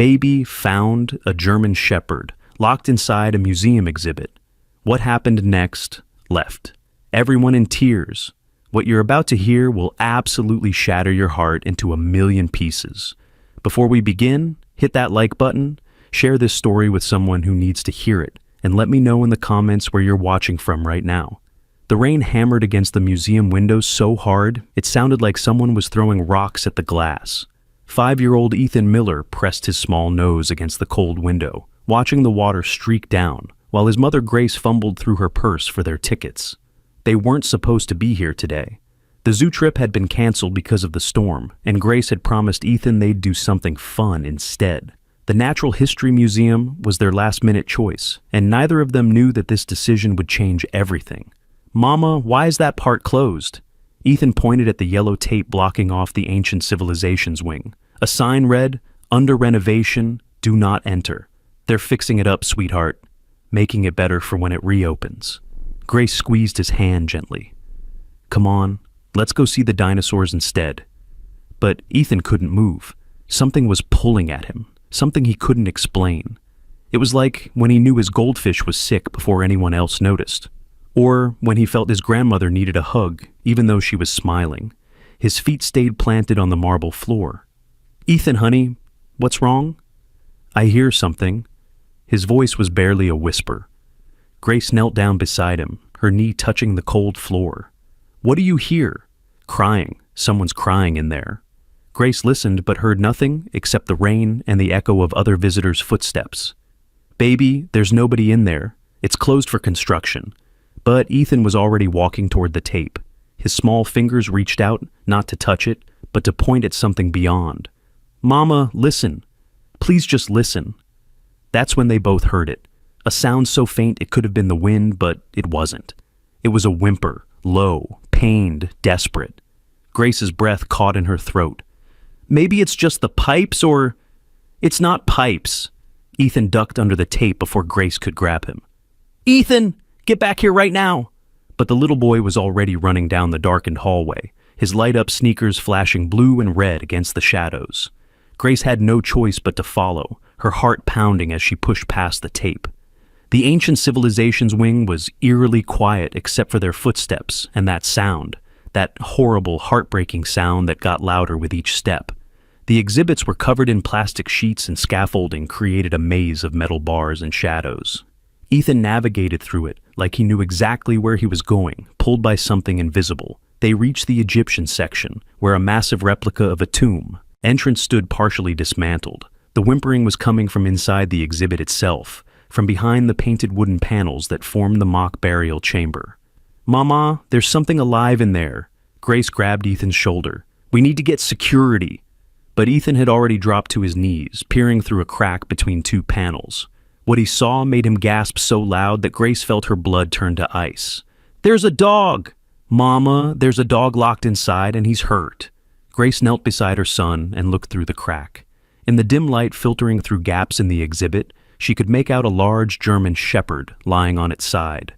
Baby found a German Shepherd locked inside a museum exhibit. What happened next? Left. Everyone in tears. What you're about to hear will absolutely shatter your heart into a million pieces. Before we begin, hit that like button, share this story with someone who needs to hear it, and let me know in the comments where you're watching from right now. The rain hammered against the museum windows so hard, it sounded like someone was throwing rocks at the glass. 5-year-old Ethan Miller pressed his small nose against the cold window, watching the water streak down, while his mother Grace fumbled through her purse for their tickets. They weren't supposed to be here today. The zoo trip had been canceled because of the storm, and Grace had promised Ethan they'd do something fun instead. The Natural History Museum was their last-minute choice, and neither of them knew that this decision would change everything. "Mama, why is that part closed?" Ethan pointed at the yellow tape blocking off the Ancient Civilizations wing. A sign read, "Under renovation, do not enter." "They're fixing it up, sweetheart, making it better for when it reopens." Grace squeezed his hand gently. "Come on, let's go see the dinosaurs instead." But Ethan couldn't move. Something was pulling at him, something he couldn't explain. It was like when he knew his goldfish was sick before anyone else noticed. Or when he felt his grandmother needed a hug, even though she was smiling. His feet stayed planted on the marble floor. "Ethan, honey, what's wrong?" "I hear something." His voice was barely a whisper. Grace knelt down beside him, her knee touching the cold floor. "What do you hear?" "Crying. Someone's crying in there." Grace listened but heard nothing except the rain and the echo of other visitors' footsteps. "Baby, there's nobody in there. It's closed for construction." But Ethan was already walking toward the tape. His small fingers reached out, not to touch it, but to point at something beyond. "Mama, listen. Please just listen." That's when they both heard it. A sound so faint it could have been the wind, but it wasn't. It was a whimper, low, pained, desperate. Grace's breath caught in her throat. "Maybe it's just the pipes, or—" "It's not pipes." Ethan ducked under the tape before Grace could grab him. "Ethan, get back here right now!" But the little boy was already running down the darkened hallway, his light-up sneakers flashing blue and red against the shadows. Grace had no choice but to follow, her heart pounding as she pushed past the tape. The Ancient Civilizations wing was eerily quiet except for their footsteps and that sound, that horrible, heartbreaking sound that got louder with each step. The exhibits were covered in plastic sheets, and scaffolding created a maze of metal bars and shadows. Ethan navigated through it like he knew exactly where he was going, pulled by something invisible. They reached the Egyptian section, where a massive replica of a tomb. Entrance stood partially dismantled. The whimpering was coming from inside the exhibit itself, from behind the painted wooden panels that formed the mock burial chamber. "Mama, there's something alive in there." Grace grabbed Ethan's shoulder. "We need to get security." But Ethan had already dropped to his knees, peering through a crack between two panels. What he saw made him gasp so loud that Grace felt her blood turn to ice. "There's a dog!" "Mama, there's a dog locked inside and he's hurt." Grace knelt beside her son and looked through the crack. In the dim light filtering through gaps in the exhibit, she could make out a large German Shepherd lying on its side.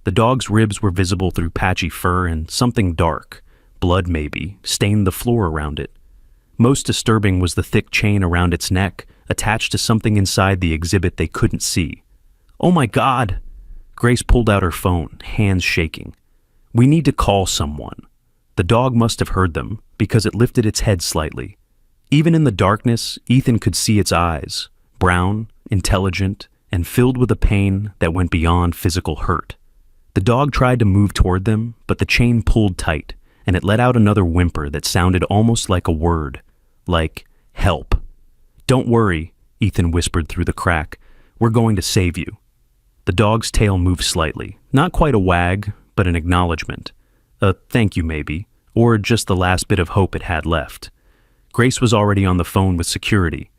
The dog's ribs were visible through patchy fur, and something dark, blood maybe, stained the floor around it. Most disturbing was the thick chain around its neck, attached to something inside the exhibit they couldn't see. "Oh my God!" Grace pulled out her phone, hands shaking. "We need to call someone." The dog must have heard them, because it lifted its head slightly. Even in the darkness, Ethan could see its eyes, brown, intelligent, and filled with a pain that went beyond physical hurt. The dog tried to move toward them, but the chain pulled tight, and it let out another whimper that sounded almost like a word, like help. "Don't worry," Ethan whispered through the crack. "We're going to save you." The dog's tail moved slightly, not quite a wag, but an acknowledgement. A thank you maybe, or just the last bit of hope it had left. Grace was already on the phone with security.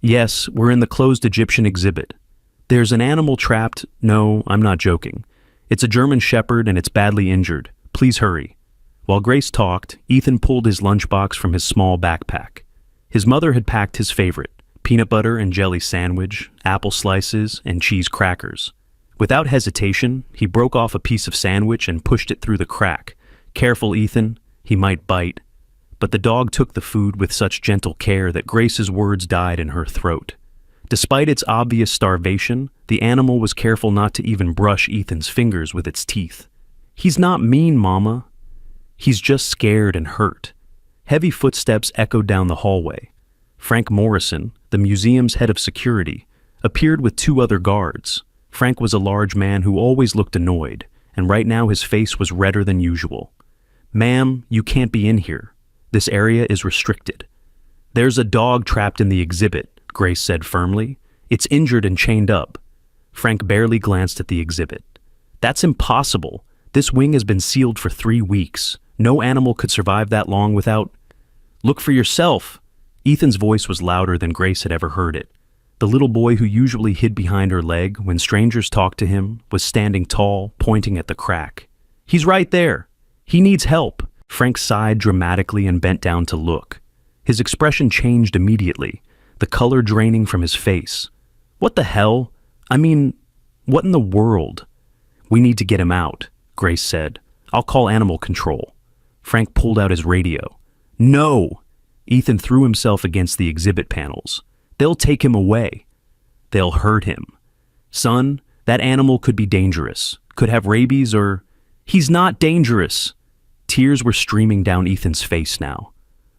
"Yes, we're in the closed Egyptian exhibit. There's an animal trapped—" "No, I'm not joking. It's a German Shepherd and it's badly injured. Please hurry." While Grace talked, Ethan pulled his lunchbox from his small backpack. His mother had packed his favorite, peanut butter and jelly sandwich, apple slices, and cheese crackers. Without hesitation, he broke off a piece of sandwich and pushed it through the crack. "Careful, Ethan. He might bite." but the dog took the food with such gentle care that Grace's words died in her throat. Despite its obvious starvation, the animal was careful not to even brush Ethan's fingers with its teeth. "He's not mean, Mama. He's just scared and hurt." Heavy footsteps echoed down the hallway. Frank Morrison, the museum's head of security, appeared with two other guards. Frank was a large man who always looked annoyed, and right now his face was redder than usual. "Ma'am, you can't be in here. This area is restricted." "There's a dog trapped in the exhibit," Grace said firmly. "It's injured and chained up." Frank barely glanced at the exhibit. "That's impossible. This wing has been sealed for 3 weeks. No animal could survive that long without—" "Look for yourself." Ethan's voice was louder than Grace had ever heard it. The little boy who usually hid behind her leg when strangers talked to him was standing tall, pointing at the crack. "He's right there. He needs help." Frank sighed dramatically and bent down to look. His expression changed immediately, the color draining from his face. "What the hell? I mean, what in the world?" "We need to get him out," Grace said. "I'll call animal control." Frank pulled out his radio. "No!" Ethan threw himself against the exhibit panels. "They'll take him away. They'll hurt him. Son, that animal could be dangerous, could have rabies or—" "He's not dangerous." Tears were streaming down Ethan's face now.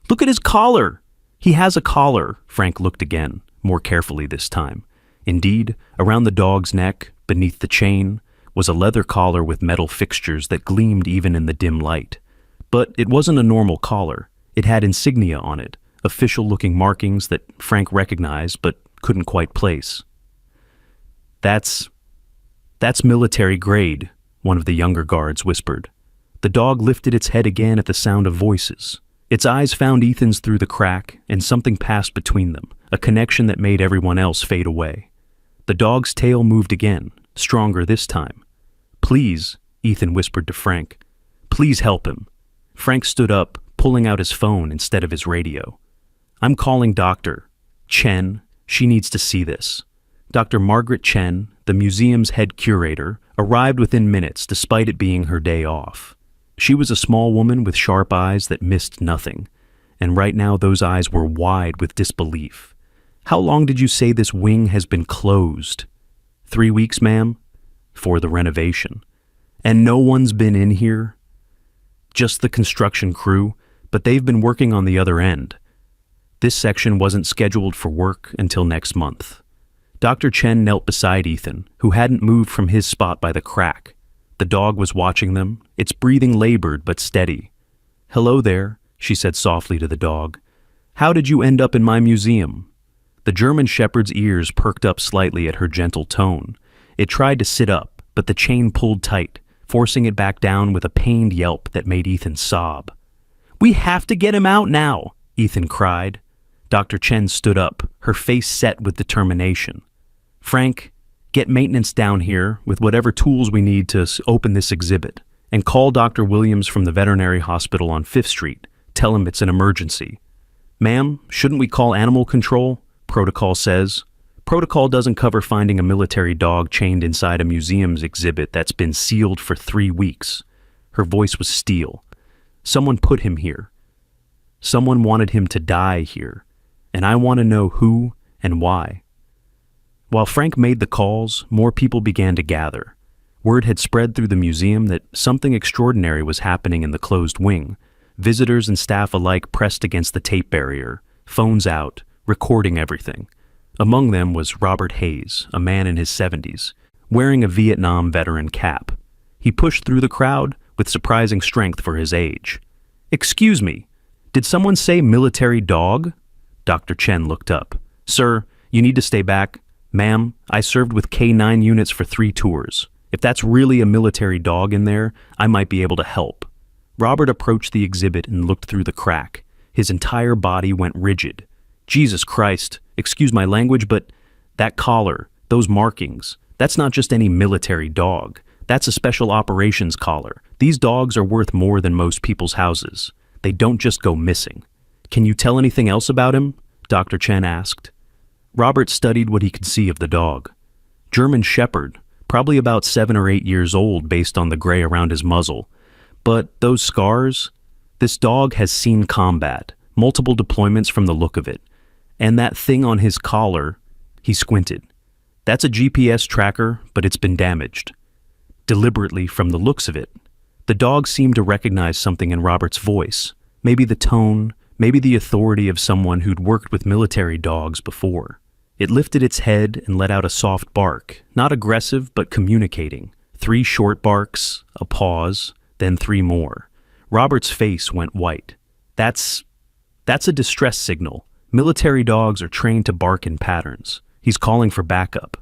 "Look at his collar." "He has a collar." Frank looked again, more carefully this time. Indeed, around the dog's neck, beneath the chain, was a leather collar with metal fixtures that gleamed even in the dim light. But it wasn't a normal collar. It had insignia on it, official-looking markings that Frank recognized but couldn't quite place. That's military grade," one of the younger guards whispered. The dog lifted its head again at the sound of voices. Its eyes found Ethan's through the crack, and something passed between them, a connection that made everyone else fade away. The dog's tail moved again, stronger this time. "Please," Ethan whispered to Frank. "Please help him." Frank stood up, pulling out his phone instead of his radio. "I'm calling Dr. Chen. She needs to see this." Dr. Margaret Chen, the museum's head curator, arrived within minutes despite it being her day off. She was a small woman with sharp eyes that missed nothing, and right now those eyes were wide with disbelief. "How long did you say this wing has been closed?" 3 weeks, ma'am. For the renovation. "And no one's been in here?" "Just the construction crew, but they've been working on the other end. This section wasn't scheduled for work until next month." Dr. Chen knelt beside Ethan, who hadn't moved from his spot by the crack. The dog was watching them, its breathing labored but steady. "Hello there," she said softly to the dog. "How did you end up in my museum?" The German Shepherd's ears perked up slightly at her gentle tone. It tried to sit up, but the chain pulled tight, forcing it back down with a pained yelp that made Ethan sob. "We have to get him out now," Ethan cried. Dr. Chen stood up, her face set with determination. "Frank, get maintenance down here with whatever tools we need to open this exhibit, and call Dr. Williams from the veterinary hospital on 5th Street. Tell him it's an emergency." "Ma'am, shouldn't we call animal control? Protocol says." "Protocol doesn't cover finding a military dog chained inside a museum's exhibit that's been sealed for 3 weeks. Her voice was steel. "Someone put him here. Someone wanted him to die here, and I want to know who and why." While Frank made the calls, more people began to gather. Word had spread through the museum that something extraordinary was happening in the closed wing. Visitors and staff alike pressed against the tape barrier, phones out, recording everything. Among them was Robert Hayes, a man in his 70s, wearing a Vietnam veteran cap. He pushed through the crowd with surprising strength for his age. "Excuse me, did someone say military dog?" Dr. Chen looked up. "Sir, you need to stay back. Ma'am, I served with K9 units for 3 tours. If that's really a military dog in there, I might be able to help." Robert approached the exhibit and looked through the crack. His entire body went rigid. "Jesus Christ, excuse my language, but that collar, those markings, that's not just any military dog. That's a special operations collar. These dogs are worth more than most people's houses. They don't just go missing." "Can you tell anything else about him?" Dr. Chen asked. Robert studied what he could see of the dog. German Shepherd, probably about 7 or 8 years old based on the gray around his muzzle. But those scars? This dog has seen combat, multiple deployments from the look of it. And that thing on his collar, he squinted. That's a GPS tracker, but it's been damaged. Deliberately from the looks of it. The dog seemed to recognize something in Robert's voice, maybe the tone, maybe the authority of someone who'd worked with military dogs before. It lifted its head and let out a soft bark, not aggressive but communicating. 3 short barks, a pause, then 3 more. Robert's face went white. That's a distress signal. Military dogs are trained to bark in patterns. He's calling for backup.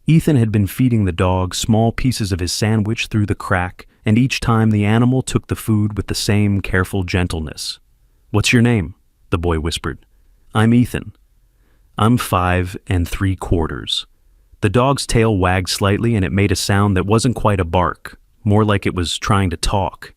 Ethan had been feeding the dog small pieces of his sandwich through the crack, and each time the animal took the food with the same careful gentleness. "What's your name?" the boy whispered. "I'm Ethan." "I'm 5 3/4." The dog's tail wagged slightly and it made a sound that wasn't quite a bark, more like it was trying to talk.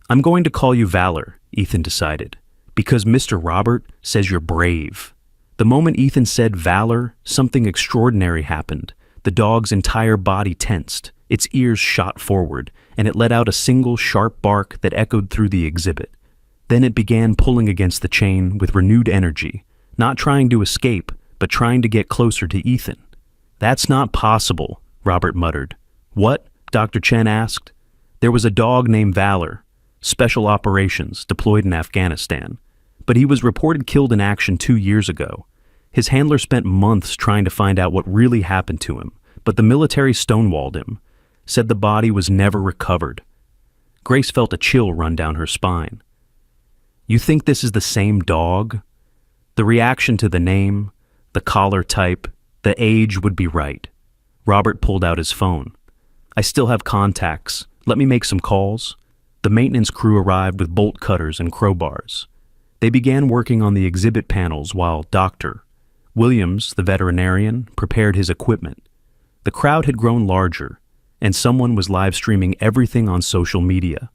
"I'm going to call you Valor," Ethan decided, "because Mr. Robert says you're brave." The moment Ethan said Valor, something extraordinary happened. The dog's entire body tensed, its ears shot forward, and it let out a single sharp bark that echoed through the exhibit. Then it began pulling against the chain with renewed energy, not trying to escape, but trying to get closer to Ethan. "That's not possible," Robert muttered. "What?" Dr. Chen asked. "There was a dog named Valor, Special Operations, deployed in Afghanistan. But he was reported killed in action 2 years ago. His handler spent months trying to find out what really happened to him, but the military stonewalled him, said the body was never recovered." Grace felt a chill run down her spine. "You think this is the same dog?" The reaction to the name, the collar type, the age would be right. Robert pulled out his phone. "I still have contacts. Let me make some calls." The maintenance crew arrived with bolt cutters and crowbars. They began working on the exhibit panels while Dr. Williams, the veterinarian, prepared his equipment. The crowd had grown larger, and someone was live streaming everything on social media.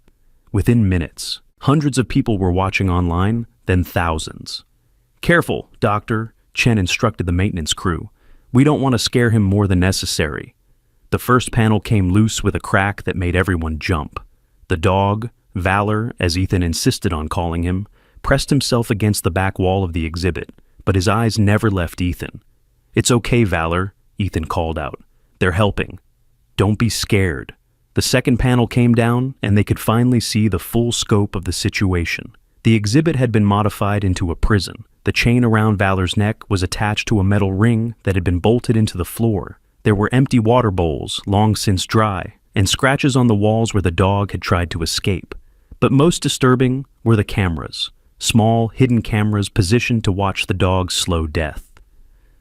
Within minutes, hundreds of people were watching online, then thousands. "Careful, Doctor," Chen instructed the maintenance crew. "We don't want to scare him more than necessary." The first panel came loose with a crack that made everyone jump. The dog, Valor, as Ethan insisted on calling him, pressed himself against the back wall of the exhibit, but his eyes never left Ethan. "It's okay, Valor," Ethan called out. "They're helping. Don't be scared." The second panel came down, and they could finally see the full scope of the situation. The exhibit had been modified into a prison. The chain around Valor's neck was attached to a metal ring that had been bolted into the floor. There were empty water bowls, long since dry, and scratches on the walls where the dog had tried to escape. But most disturbing were the cameras. Small, hidden cameras positioned to watch the dog's slow death.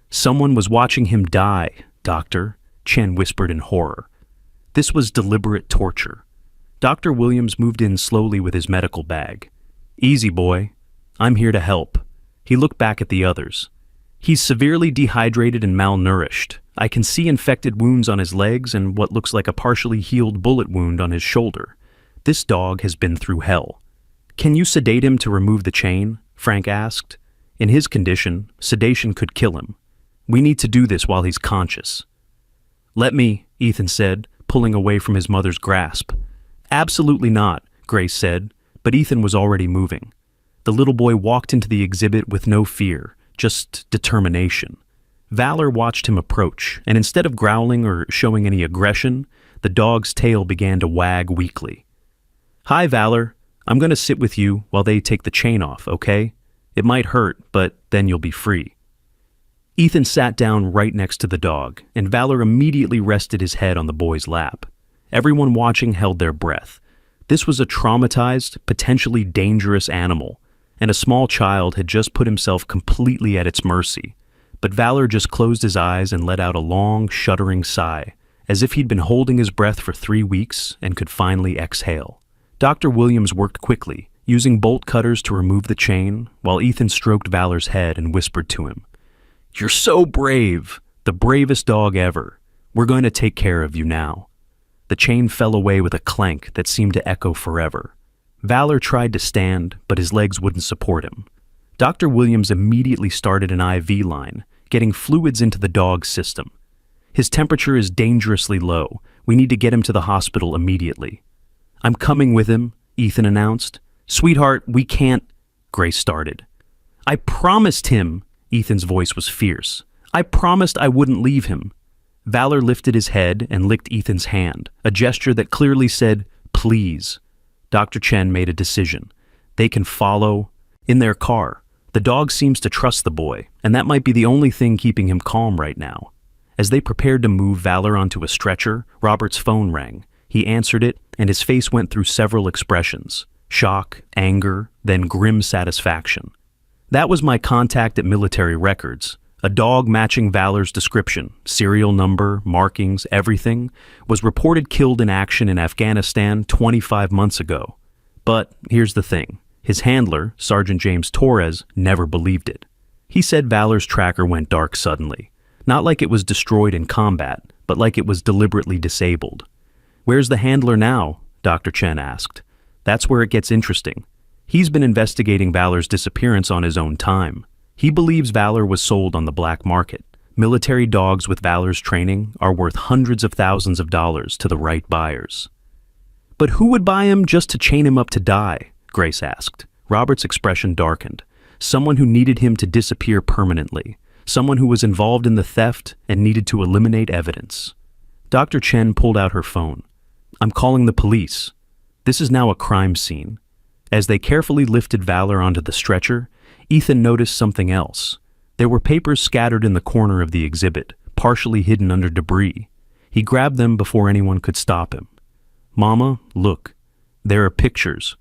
"Someone was watching him die, Doctor," Chen whispered in horror. This was deliberate torture. Dr. Williams moved in slowly with his medical bag. "Easy, boy. I'm here to help." He looked back at the others. "He's severely dehydrated and malnourished. I can see infected wounds on his legs and what looks like a partially healed bullet wound on his shoulder. This dog has been through hell." "Can you sedate him to remove the chain?" Frank asked. "In his condition, sedation could kill him. We need to do this while he's conscious." "Let me," Ethan said, pulling away from his mother's grasp. "Absolutely not," Grace said, but Ethan was already moving. The little boy walked into the exhibit with no fear, just determination. Valor watched him approach, and instead of growling or showing any aggression, the dog's tail began to wag weakly. "Hi, Valor. I'm going to sit with you while they take the chain off, okay? It might hurt, but then you'll be free." Ethan sat down right next to the dog, and Valor immediately rested his head on the boy's lap. Everyone watching held their breath. This was a traumatized, potentially dangerous animal, and a small child had just put himself completely at its mercy. But Valor just closed his eyes and let out a long, shuddering sigh, as if he'd been holding his breath for 3 weeks and could finally exhale. Dr. Williams worked quickly, using bolt cutters to remove the chain, while Ethan stroked Valor's head and whispered to him, "You're so brave, the bravest dog ever. We're going to take care of you now." The chain fell away with a clank that seemed to echo forever. Valor tried to stand, but his legs wouldn't support him. Dr. Williams immediately started an IV line, getting fluids into the dog's system. "His temperature is dangerously low. We need to get him to the hospital immediately." "I'm coming with him," Ethan announced. Sweetheart, we can't, Grace started. I promised him, Ethan's voice was fierce. I promised I wouldn't leave him. Valor lifted his head and licked Ethan's hand, a gesture that clearly said, please. Dr. Chen made a decision. They can follow in their car. The dog seems to trust the boy, and that might be the only thing keeping him calm right now. As they prepared to move Valor onto a stretcher, Robert's phone rang. He answered it, and his face went through several expressions: shock, anger, then grim satisfaction. That was my contact at Military Records. A dog matching Valor's description, serial number, markings, everything, was reported killed in action in Afghanistan 25 months ago. But here's the thing. His handler, Sergeant James Torres, never believed it. He said Valor's tracker went dark suddenly. Not like it was destroyed in combat, but like it was deliberately disabled. Where's the handler now? Dr. Chen asked. That's where it gets interesting. He's been investigating Valor's disappearance on his own time. He believes Valor was sold on the black market. Military dogs with Valor's training are worth hundreds of thousands of dollars to the right buyers. But who would buy him just to chain him up to die? Grace asked. Robert's expression darkened. Someone who needed him to disappear permanently. Someone who was involved in the theft and needed to eliminate evidence. Dr. Chen pulled out her phone. I'm calling the police. This is now a crime scene. As they carefully lifted Valor onto the stretcher, Ethan noticed something else. There were papers scattered in the corner of the exhibit, partially hidden under debris. He grabbed them before anyone could stop him. Mama, look. There are pictures.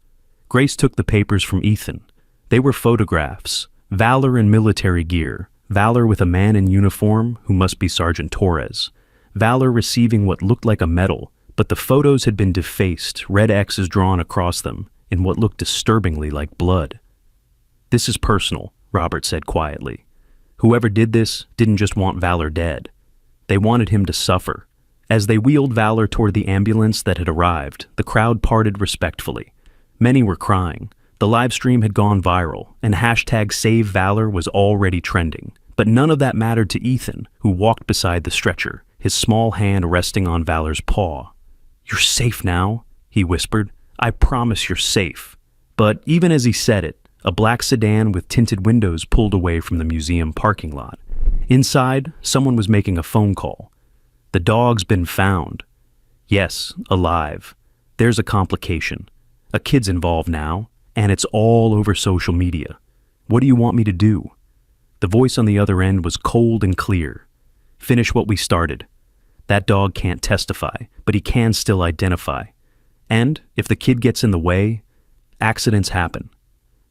Grace took the papers from Ethan. They were photographs. Valor in military gear. Valor with a man in uniform, who must be Sergeant Torres. Valor receiving what looked like a medal, but the photos had been defaced, red X's drawn across them, in what looked disturbingly like blood. This is personal, Robert said quietly. Whoever did this didn't just want Valor dead. They wanted him to suffer. As they wheeled Valor toward the ambulance that had arrived, the crowd parted respectfully. Many were crying. The live stream had gone viral, and #SaveValor was already trending. But none of that mattered to Ethan, who walked beside the stretcher, his small hand resting on Valor's paw. You're safe now, he whispered. I promise you're safe. But even as he said it, a black sedan with tinted windows pulled away from the museum parking lot. Inside, someone was making a phone call. The dog's been found. Yes, alive. There's a complication. A kid's involved now, and it's all over social media. What do you want me to do? The voice on the other end was cold and clear. Finish what we started. That dog can't testify, but he can still identify. And if the kid gets in the way, accidents happen.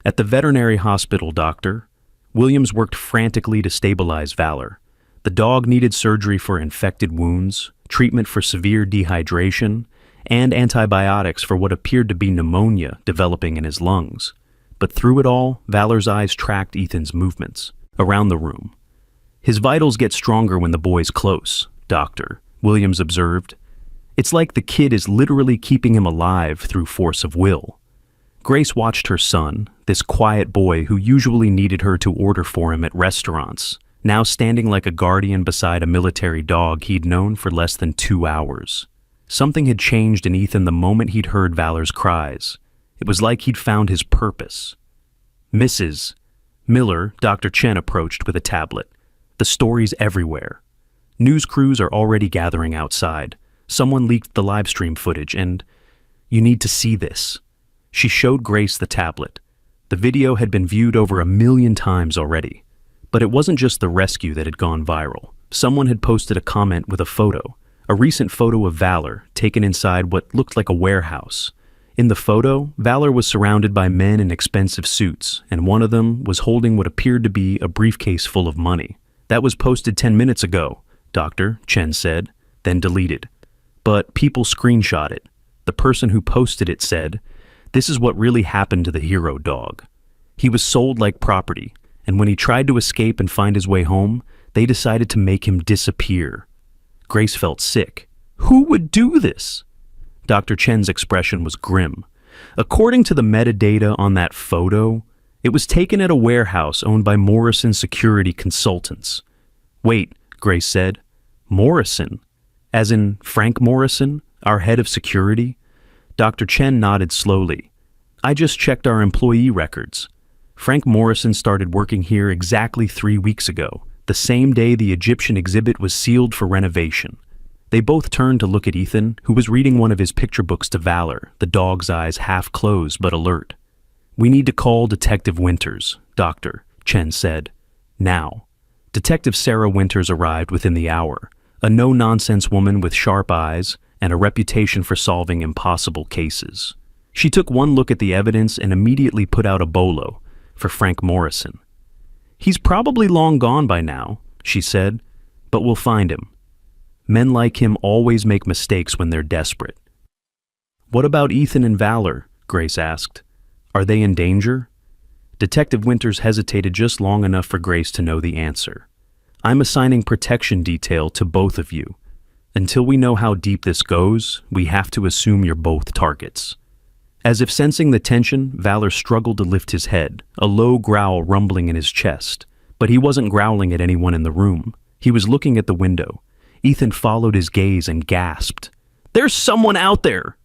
At the veterinary hospital, Dr. Williams worked frantically to stabilize Valor. The dog needed surgery for infected wounds, treatment for severe dehydration, and antibiotics for what appeared to be pneumonia developing in his lungs. But through it all, Valor's eyes tracked Ethan's movements around the room. His vitals get stronger when the boy's close, Doctor, Williams observed. It's like the kid is literally keeping him alive through force of will. Grace watched her son, this quiet boy who usually needed her to order for him at restaurants, now standing like a guardian beside a military dog he'd known for less than 2 hours. Something had changed in Ethan the moment he'd heard Valor's cries. It was like he'd found his purpose. Mrs. Miller, Dr. Chen approached with a tablet. The story's everywhere. News crews are already gathering outside. Someone leaked the live stream footage and, you need to see this. She showed Grace the tablet. The video had been viewed over 1 million times already. But it wasn't just the rescue that had gone viral. Someone had posted a comment with a photo, a recent photo of Valor taken inside what looked like a warehouse. In the photo, Valor was surrounded by men in expensive suits, and one of them was holding what appeared to be a briefcase full of money. That was posted 10 minutes ago, Dr. Chen said, then deleted. But people screenshot it. The person who posted it said, "This is what really happened to the hero dog. He was sold like property, and when he tried to escape and find his way home, they decided to make him disappear." Grace felt sick. Who would do this? Dr. Chen's expression was grim. According to the metadata on that photo, it was taken at a warehouse owned by Morrison Security Consultants. Wait, Grace said. Morrison? As in Frank Morrison, our head of security? Dr. Chen nodded slowly. I just checked our employee records. Frank Morrison started working here exactly 3 weeks ago, the same day the Egyptian exhibit was sealed for renovation. They both turned to look at Ethan, who was reading one of his picture books to Valor, the dog's eyes half closed but alert. "We need to call Detective Winters, Doctor," Chen said. "Now." Detective Sarah Winters arrived within the hour, a no-nonsense woman with sharp eyes and a reputation for solving impossible cases. She took one look at the evidence and immediately put out a bolo for Frank Morrison. "He's probably long gone by now," she said, "but we'll find him. Men like him always make mistakes when they're desperate." "What about Ethan and Valor?" Grace asked. "Are they in danger?" Detective Winters hesitated just long enough for Grace to know the answer. "I'm assigning protection detail to both of you. Until we know how deep this goes, we have to assume you're both targets." As if sensing the tension, Valor struggled to lift his head, a low growl rumbling in his chest. But he wasn't growling at anyone in the room. He was looking at the window. Ethan followed his gaze and gasped. "There's someone out there!"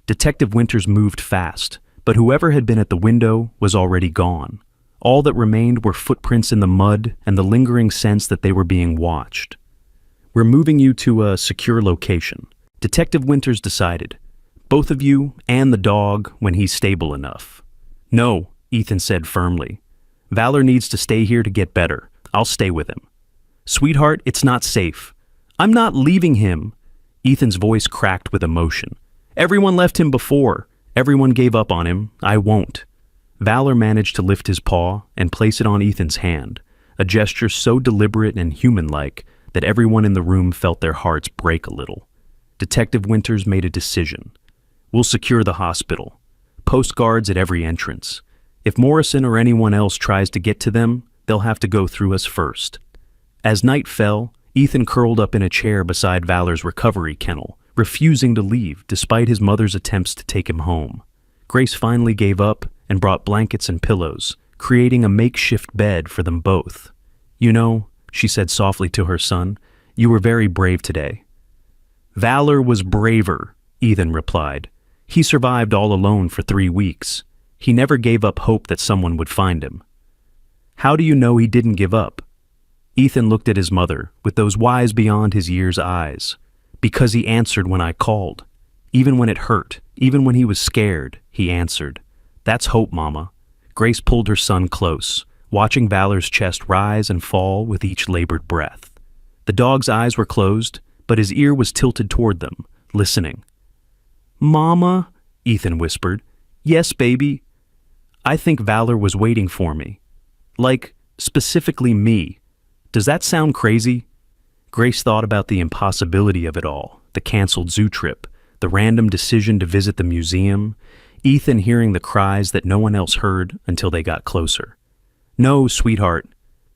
Detective Winters moved fast, but whoever had been at the window was already gone. All that remained were footprints in the mud and the lingering sense that they were being watched. "We're moving you to a secure location," Detective Winters decided. "Both of you and the dog when he's stable enough." "No," Ethan said firmly. "Valor needs to stay here to get better. I'll stay with him." "Sweetheart, it's not safe." "I'm not leaving him." Ethan's voice cracked with emotion. "Everyone left him before. Everyone gave up on him. I won't." Valor managed to lift his paw and place it on Ethan's hand, a gesture so deliberate and human-like that everyone in the room felt their hearts break a little. Detective Winters made a decision. "We'll secure the hospital. Post guards at every entrance. If Morrison or anyone else tries to get to them, they'll have to go through us first." As night fell, Ethan curled up in a chair beside Valor's recovery kennel, refusing to leave despite his mother's attempts to take him home. Grace finally gave up and brought blankets and pillows, creating a makeshift bed for them both. "You know," she said softly to her son, "you were very brave today." "Valor was braver," Ethan replied. "He survived all alone for 3 weeks. He never gave up hope that someone would find him." "How do you know he didn't give up?" Ethan looked at his mother with those wise beyond his years eyes. "Because he answered when I called. Even when it hurt, even when he was scared, he answered. That's hope, Mama." Grace pulled her son close, watching Valor's chest rise and fall with each labored breath. The dog's eyes were closed, but his ear was tilted toward them, listening. "Mama," Ethan whispered. "Yes, baby." "I think Valor was waiting for me. Like, specifically me. Does that sound crazy?" Grace thought about the impossibility of it all, the canceled zoo trip, the random decision to visit the museum, Ethan hearing the cries that no one else heard until they got closer. "No, sweetheart,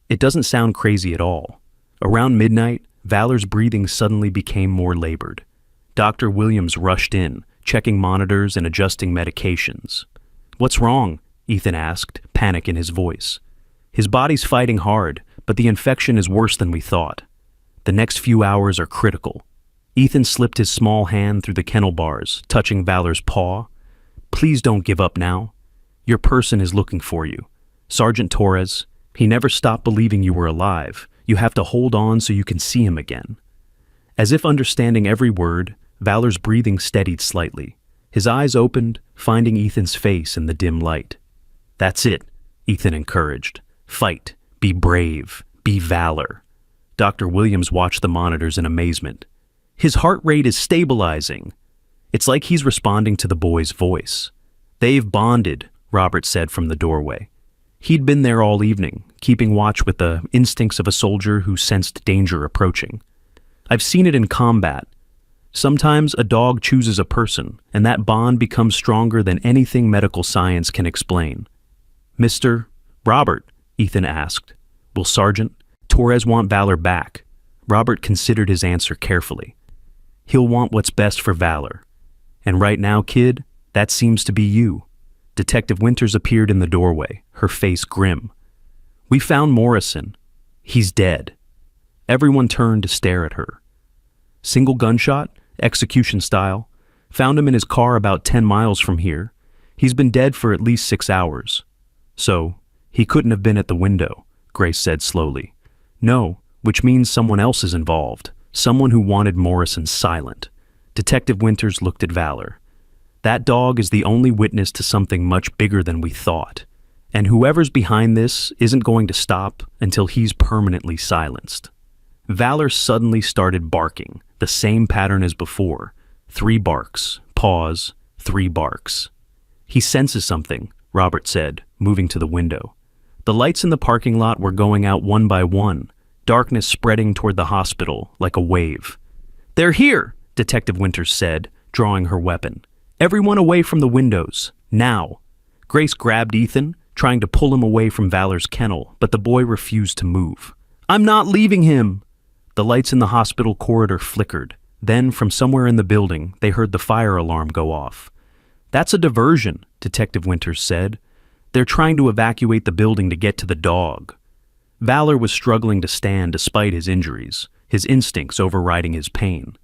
it doesn't sound crazy at all." Around midnight, Valor's breathing suddenly became more labored. Dr. Williams rushed in, checking monitors and adjusting medications. "What's wrong?" Ethan asked, panic in his voice. "His body's fighting hard, but the infection is worse than we thought. The next few hours are critical." Ethan slipped his small hand through the kennel bars, touching Valor's paw. "Please don't give up now. Your person is looking for you. Sergeant Torres, he never stopped believing you were alive. You have to hold on so you can see him again." As if understanding every word, Valor's breathing steadied slightly. His eyes opened, finding Ethan's face in the dim light. "That's it," Ethan encouraged. "Fight. Be brave. Be Valor." Dr. Williams watched the monitors in amazement. "His heart rate is stabilizing." It's like he's responding to the boy's voice. "They've bonded," Robert said from the doorway. He'd been there all evening, keeping watch with the instincts of a soldier who sensed danger approaching. "I've seen it in combat. Sometimes a dog chooses a person, and that bond becomes stronger than anything medical science can explain." "Mr. Robert," Ethan asked, "will Sergeant Torres want Valor back?" Robert considered his answer carefully. "He'll want what's best for Valor. And right now, kid, that seems to be you." Detective Winters appeared in the doorway, her face grim. "We found Morrison. He's dead." Everyone turned to stare at her. "Single gunshot, execution style. Found him in his car about 10 miles from here. He's been dead for at least 6 hours. So, he couldn't have been at the window, Grace said slowly. No, which means someone else is involved. Someone who wanted Morrison silent. Detective Winters looked at Valor. That dog is the only witness to something much bigger than we thought. And whoever's behind this isn't going to stop until he's permanently silenced. Valor suddenly started barking, the same pattern as before. 3 barks, pause, 3 barks. He senses something, Robert said, moving to the window. The lights in the parking lot were going out one by one, darkness spreading toward the hospital like a wave. "They're here," Detective Winters said, drawing her weapon. "Everyone away from the windows, now." Grace grabbed Ethan, trying to pull him away from Valor's kennel, but the boy refused to move. "I'm not leaving him!" The lights in the hospital corridor flickered. Then, from somewhere in the building, they heard the fire alarm go off. "That's a diversion," Detective Winters said. "They're trying to evacuate the building to get to the dog." Valor was struggling to stand despite his injuries, his instincts overriding his pain.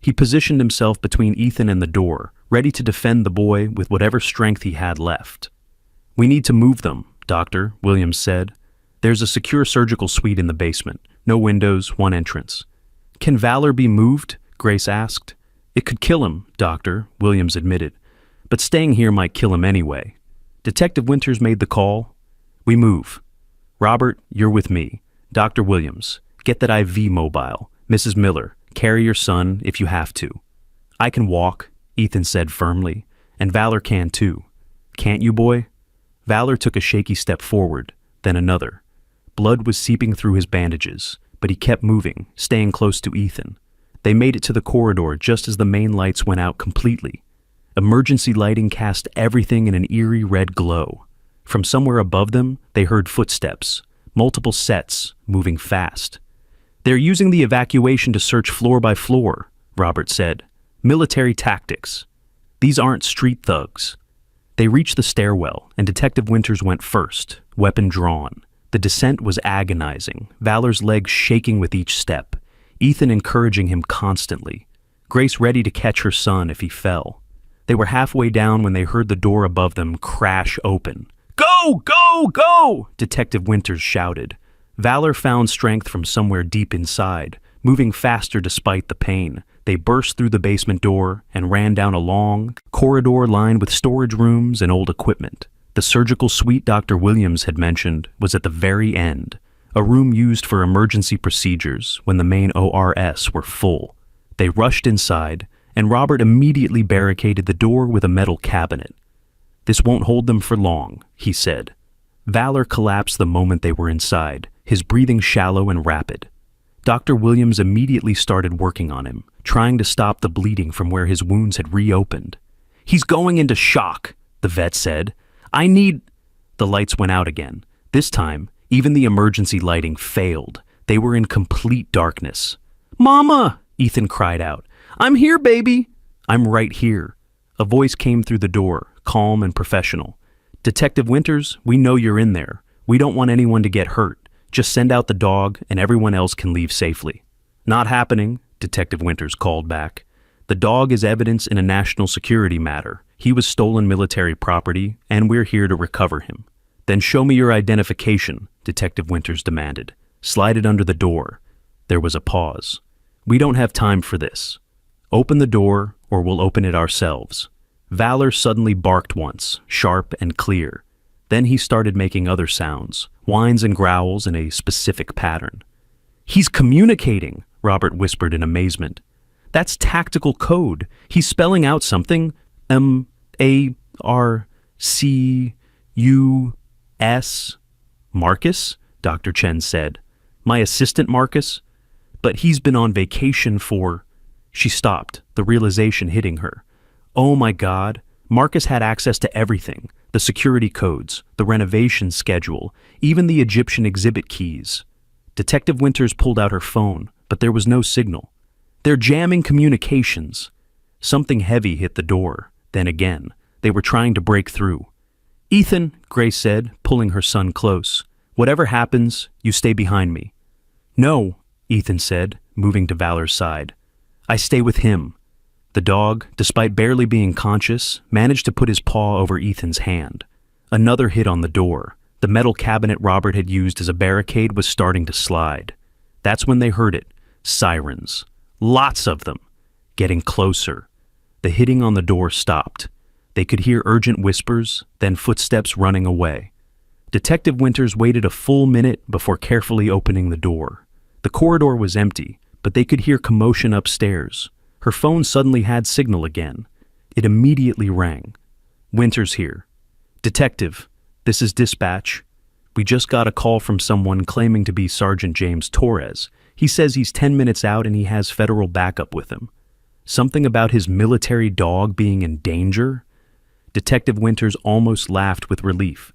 He positioned himself between Ethan and the door, ready to defend the boy with whatever strength he had left. "We need to move them, Doctor," Williams said. "There's a secure surgical suite in the basement. No windows, 1 entrance." "Can Valor be moved?" Grace asked. "It could kill him, Doctor," Williams admitted. "But staying here might kill him anyway." Detective Winters made the call. "We move. Robert, you're with me. Dr. Williams, get that IV mobile. Mrs. Miller, carry your son if you have to." "I can walk," Ethan said firmly, "and Valor can too. Can't you, boy?" Valor took a shaky step forward, then another. Blood was seeping through his bandages, but he kept moving, staying close to Ethan. They made it to the corridor just as the main lights went out completely. Emergency lighting cast everything in an eerie red glow. From somewhere above them, they heard footsteps, multiple sets, moving fast. "They're using the evacuation to search floor by floor," Robert said. "Military tactics. These aren't street thugs." They reached the stairwell, and Detective Winters went first, weapon drawn. The descent was agonizing, Valor's legs shaking with each step, Ethan encouraging him constantly, Grace ready to catch her son if he fell. They were halfway down when they heard the door above them crash open. "Go! Go! Go!" Detective Winters shouted. Valor found strength from somewhere deep inside, moving faster despite the pain. They burst through the basement door and ran down a long corridor lined with storage rooms and old equipment. The surgical suite Dr. Williams had mentioned was at the very end, a room used for emergency procedures when the main ORS were full. They rushed inside, and Robert immediately barricaded the door with a metal cabinet. "This won't hold them for long," he said. Valor collapsed the moment they were inside, his breathing shallow and rapid. Dr. Williams immediately started working on him, trying to stop the bleeding from where his wounds had reopened. "He's going into shock," the vet said. "I need—" The lights went out again. This time, even the emergency lighting failed. They were in complete darkness. "Mama!" Ethan cried out. "I'm here, baby!" "I'm right here." A voice came through the door, calm and professional. "Detective Winters, we know you're in there. We don't want anyone to get hurt. Just send out the dog and everyone else can leave safely." "Not happening," Detective Winters called back. "The dog is evidence in a national security matter. He was stolen military property, and we're here to recover him." "Then show me your identification," Detective Winters demanded. "Slide it under the door." There was a pause. "We don't have time for this. Open the door, or we'll open it ourselves." Valor suddenly barked once, sharp and clear. Then he started making other sounds, whines and growls in a specific pattern. "He's communicating," Robert whispered in amazement. "That's tactical code. He's spelling out something. M-A-R-C-U-S. "Marcus?" Dr. Chen said. "My assistant Marcus? But he's been on vacation for—" She stopped, the realization hitting her. Oh my God, Marcus had access to everything, the security codes, the renovation schedule, even the Egyptian exhibit keys. Detective Winters pulled out her phone, but there was no signal. "They're jamming communications." Something heavy hit the door, then again. They were trying to break through. "Ethan," Grace said, pulling her son close. "Whatever happens, you stay behind me." "No," Ethan said, moving to Valor's side. "I stay with him." The dog, despite barely being conscious, managed to put his paw over Ethan's hand. Another hit on the door. The metal cabinet Robert had used as a barricade was starting to slide. That's when they heard it. Sirens. Lots of them. Getting closer. The hitting on the door stopped. They could hear urgent whispers, then footsteps running away. Detective Winters waited a full minute before carefully opening the door. The corridor was empty, but they could hear commotion upstairs. Her phone suddenly had signal again. It immediately rang. Winters here. Detective, this is dispatch. We just got a call from someone claiming to be Sergeant James Torres. He says he's 10 minutes out and he has federal backup with him. Something about his military dog being in danger? Detective Winters almost laughed with relief.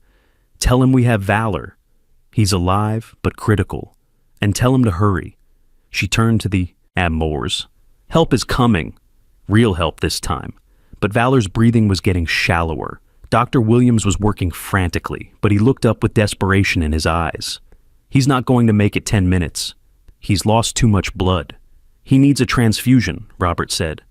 Tell him we have Valor. He's alive, but critical. And tell him to hurry. She turned to the Amors. Help is coming. Real help this time. But Valor's breathing was getting shallower. Dr. Williams was working frantically, but he looked up with desperation in his eyes. He's not going to make it 10 minutes. He's lost too much blood. He needs a transfusion, Robert said.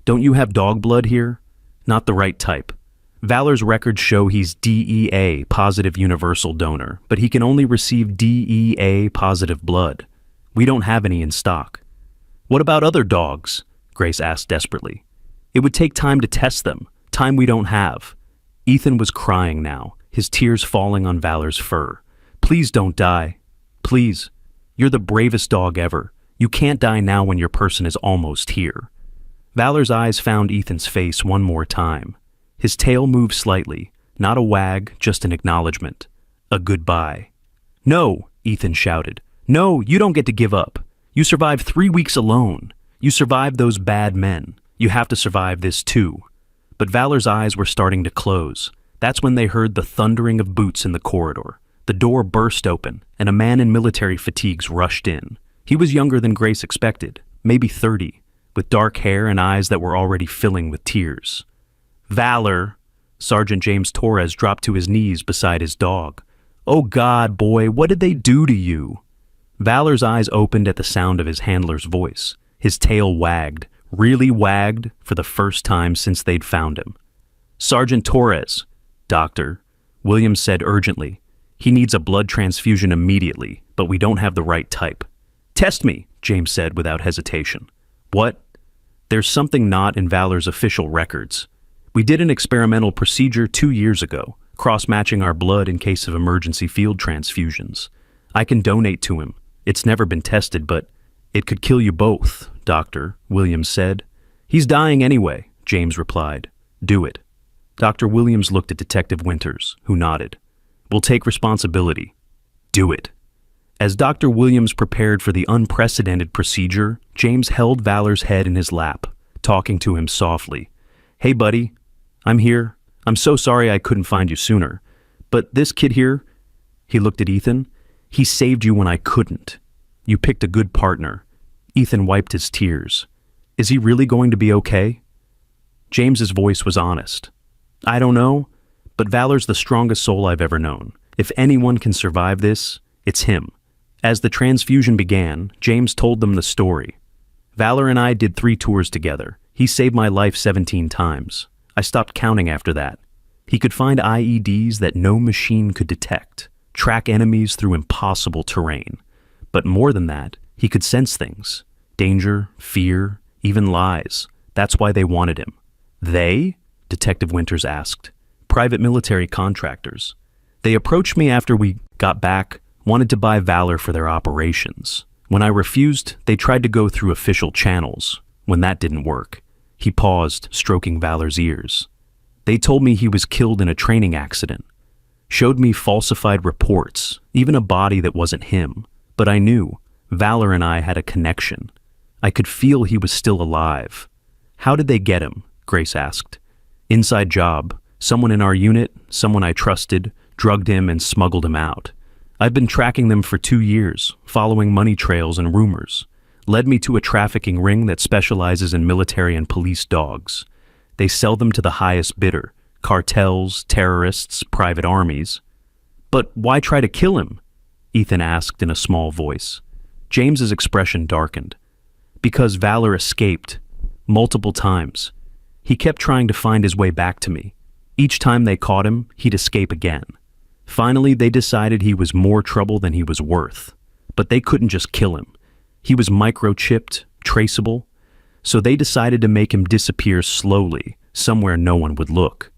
Don't you have dog blood here? Not the right type. Valor's records show he's DEA positive universal donor, but he can only receive DEA positive blood. We don't have any in stock. What about other dogs? Grace asked desperately. It would take time to test them, time we don't have. Ethan was crying now, his tears falling on Valor's fur. Please don't die. Please. You're the bravest dog ever. You can't die now when your person is almost here. Valor's eyes found Ethan's face one more time. His tail moved slightly, not a wag, just an acknowledgement. A goodbye. No, Ethan shouted. No, you don't get to give up. You survived 3 weeks alone. You survived those bad men. You have to survive this too. But Valor's eyes were starting to close. That's when they heard the thundering of boots in the corridor. The door burst open, and a man in military fatigues rushed in. He was younger than Grace expected, maybe 30, with dark hair and eyes that were already filling with tears. Valor! Sergeant James Torres dropped to his knees beside his dog. Oh God, boy, what did they do to you? Valor's eyes opened at the sound of his handler's voice. His tail wagged, really wagged, for the first time since they'd found him. Sergeant Torres. Doctor, Williams said urgently. He needs a blood transfusion immediately, but we don't have the right type. Test me, James said without hesitation. What? There's something not in Valor's official records. We did an experimental procedure 2 years ago, cross-matching our blood in case of emergency field transfusions. I can donate to him. It's never been tested, but it could kill you both, Doctor, Williams said. He's dying anyway, James replied. Do it. Dr. Williams looked at Detective Winters, who nodded. We'll take responsibility. Do it. As Dr. Williams prepared for the unprecedented procedure, James held Valor's head in his lap, talking to him softly. Hey, buddy. I'm here. I'm so sorry I couldn't find you sooner. But this kid here, he looked at Ethan, he saved you when I couldn't. You picked a good partner. Ethan wiped his tears. Is he really going to be okay? James's voice was honest. I don't know, but Valor's the strongest soul I've ever known. If anyone can survive this, it's him. As the transfusion began, James told them the story. Valor and I did 3 tours together. He saved my life 17 times. I stopped counting after that. He could find IEDs that no machine could detect, track enemies through impossible terrain. But more than that, he could sense things. Danger, fear, even lies. That's why they wanted him. They? Detective Winters asked. Private military contractors. They approached me after we got back, wanted to buy Valor for their operations. When I refused, they tried to go through official channels. When that didn't work, he paused, stroking Valor's ears. They told me he was killed in a training accident. Showed me falsified reports, even a body that wasn't him. But I knew Valor and I had a connection. I could feel he was still alive. How did they get him? Grace asked. Inside job. Someone in our unit, someone I trusted, drugged him and smuggled him out. I've been tracking them for 2 years, following money trails and rumors. Led me to a trafficking ring that specializes in military and police dogs. They sell them to the highest bidder, cartels, terrorists, private armies. But why try to kill him? Ethan asked in a small voice. James's expression darkened. Because Valor escaped. multiple times. He kept trying to find his way back to me. Each time they caught him, he'd escape again. Finally, they decided he was more trouble than he was worth. But they couldn't just kill him. He was microchipped, traceable, so they decided to make him disappear slowly, somewhere no one would look.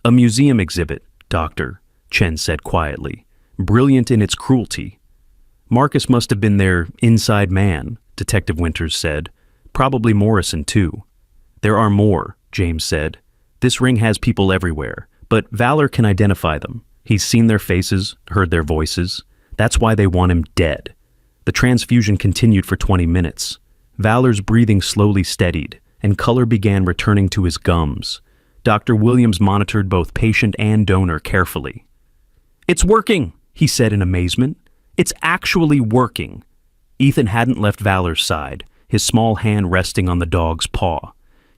A museum exhibit, Doctor, Chen said quietly, brilliant in its cruelty. Marcus must have been their inside man, Detective Winters said. Probably Morrison, too. There are more, James said. This ring has people everywhere, but Valor can identify them. He's seen their faces, heard their voices. That's why they want him dead. The transfusion continued for 20 minutes. Valor's breathing slowly steadied, and color began returning to his gums. Dr. Williams monitored both patient and donor carefully. "It's working," he said in amazement. "It's actually working." Ethan hadn't left Valor's side, his small hand resting on the dog's paw.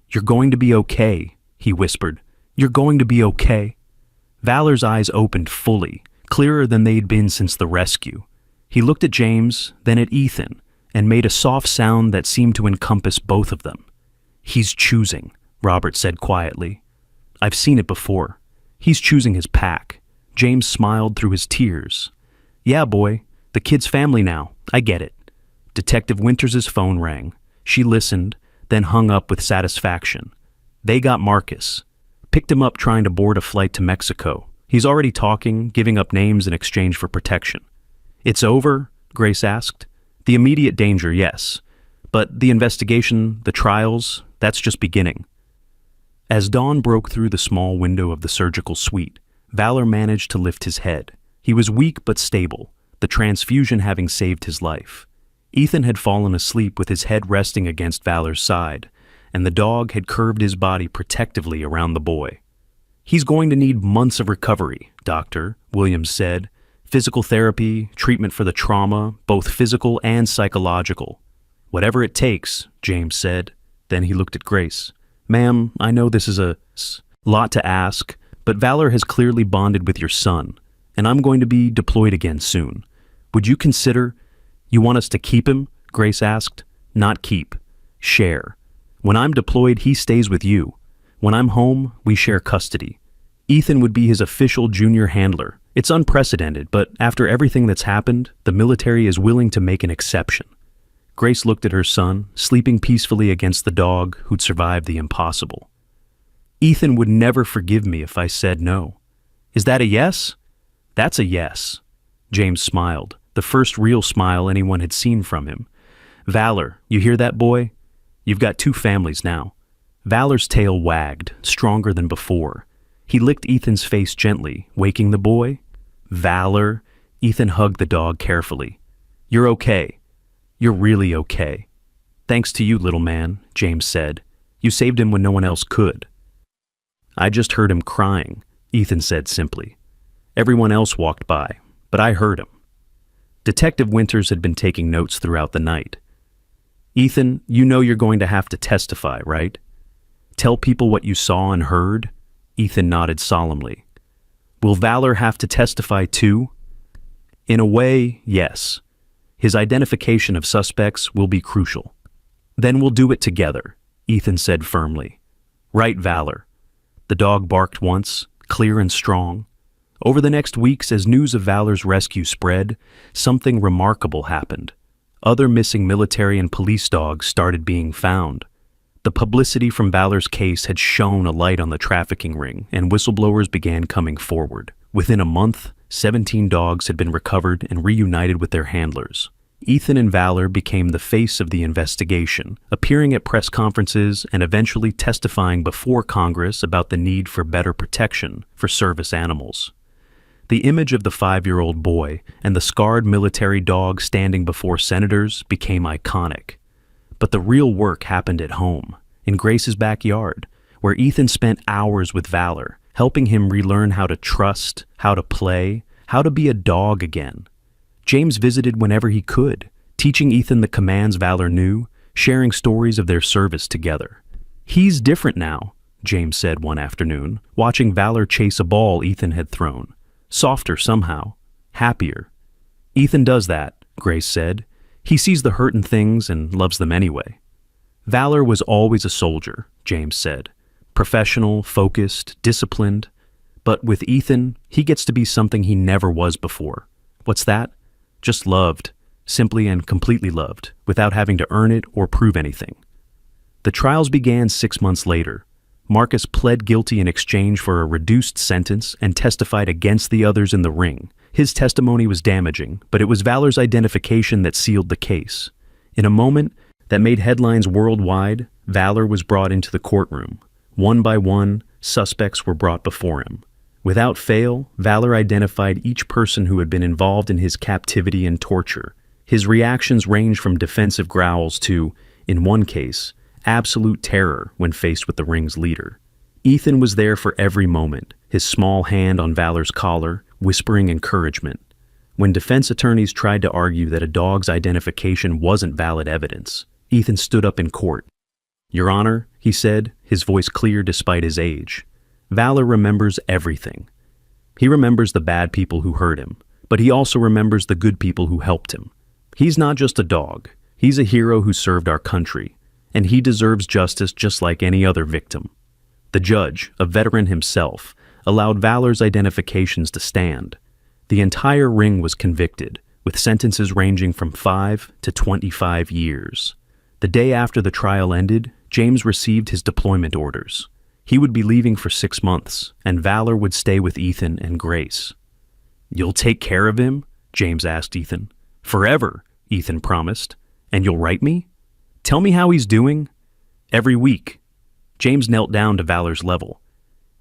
"You're going to be okay," he whispered. "You're going to be okay." Valor's eyes opened fully, clearer than they'd been since the rescue. He looked at James, then at Ethan, and made a soft sound that seemed to encompass both of them. "He's choosing," Robert said quietly. "I've seen it before. He's choosing his pack." James smiled through his tears. "Yeah, boy, the kid's family now. I get it." Detective Winters' phone rang. She listened, then hung up with satisfaction. They got Marcus. Picked him up trying to board a flight to Mexico. He's already talking, giving up names in exchange for protection. "It's over?" Grace asked. "The immediate danger, yes. But the investigation, the trials, that's just beginning." As dawn broke through the small window of the surgical suite, Valor managed to lift his head. He was weak but stable, the transfusion having saved his life. Ethan had fallen asleep with his head resting against Valor's side, and the dog had curved his body protectively around the boy. "He's going to need months of recovery, Doctor," Williams said. "Physical therapy, treatment for the trauma, both physical and psychological." "Whatever it takes," James said. Then he looked at Grace. "Ma'am, I know this is a lot to ask, but Valor has clearly bonded with your son, and I'm going to be deployed again soon. Would you consider—" "You want us to keep him?" Grace asked. "Not keep. Share. When I'm deployed, he stays with you. When I'm home, we share custody. Ethan would be his official junior handler. It's unprecedented, but after everything that's happened, the military is willing to make an exception." Grace looked at her son, sleeping peacefully against the dog who'd survived the impossible. "Ethan would never forgive me if I said no. Is that a yes?" "That's a yes." James smiled, the first real smile anyone had seen from him. "Valor, you hear that, boy? You've got two families now." Valor's tail wagged, stronger than before. He licked Ethan's face gently, waking the boy. "Valor," Ethan hugged the dog carefully. "You're okay. You're really okay." "Thanks to you, little man," James said. "You saved him when no one else could." "I just heard him crying," Ethan said simply. "Everyone else walked by, but I heard him." Detective Winters had been taking notes throughout the night. "Ethan, you know you're going to have to testify, right? Tell people what you saw and heard?" Ethan nodded solemnly. "Will Valor have to testify too?" "In a way, yes. His identification of suspects will be crucial." "Then we'll do it together," Ethan said firmly. "Right, Valor." The dog barked once, clear and strong. Over the next weeks, as news of Valor's rescue spread, something remarkable happened. Other missing military and police dogs started being found. The publicity from Valor's case had shone a light on the trafficking ring, and whistleblowers began coming forward. Within a month, 17 dogs had been recovered and reunited with their handlers. Ethan and Valor became the face of the investigation, appearing at press conferences and eventually testifying before Congress about the need for better protection for service animals. The image of the 5-year-old boy and the scarred military dog standing before senators became iconic. But the real work happened at home, in Grace's backyard, where Ethan spent hours with Valor, helping him relearn how to trust, how to play, how to be a dog again. James visited whenever he could, teaching Ethan the commands Valor knew, sharing stories of their service together. "He's different now," James said one afternoon, watching Valor chase a ball Ethan had thrown. "Softer somehow. Happier." "Ethan does that," Grace said. "He sees the hurt in things and loves them anyway." Valor was always a soldier, James said. Professional, focused, disciplined. But with Ethan, he gets to be something he never was before. What's that? Just loved, simply and completely loved, without having to earn it or prove anything. The trials began 6 months later. Marcus pled guilty in exchange for a reduced sentence and testified against the others in the ring. His testimony was damaging, but it was Valor's identification that sealed the case. In a moment that made headlines worldwide, Valor was brought into the courtroom. One by one, suspects were brought before him. Without fail, Valor identified each person who had been involved in his captivity and torture. His reactions ranged from defensive growls to, in one case, absolute terror when faced with the ring's leader. Ethan was there for every moment, his small hand on Valor's collar, whispering encouragement. When defense attorneys tried to argue that a dog's identification wasn't valid evidence, Ethan stood up in court. "Your Honor," he said, his voice clear despite his age. Valor remembers everything. He remembers the bad people who hurt him, but he also remembers the good people who helped him. He's not just a dog. He's a hero who served our country, and he deserves justice just like any other victim. The judge, a veteran himself, allowed Valor's identifications to stand. The entire ring was convicted, with sentences ranging from 5 to 25 years. The day after the trial ended, James received his deployment orders. He would be leaving for 6 months, and Valor would stay with Ethan and Grace. "You'll take care of him?" James asked Ethan. "Forever," Ethan promised. "And you'll write me? Tell me how he's doing?" "Every week." James knelt down to Valor's level.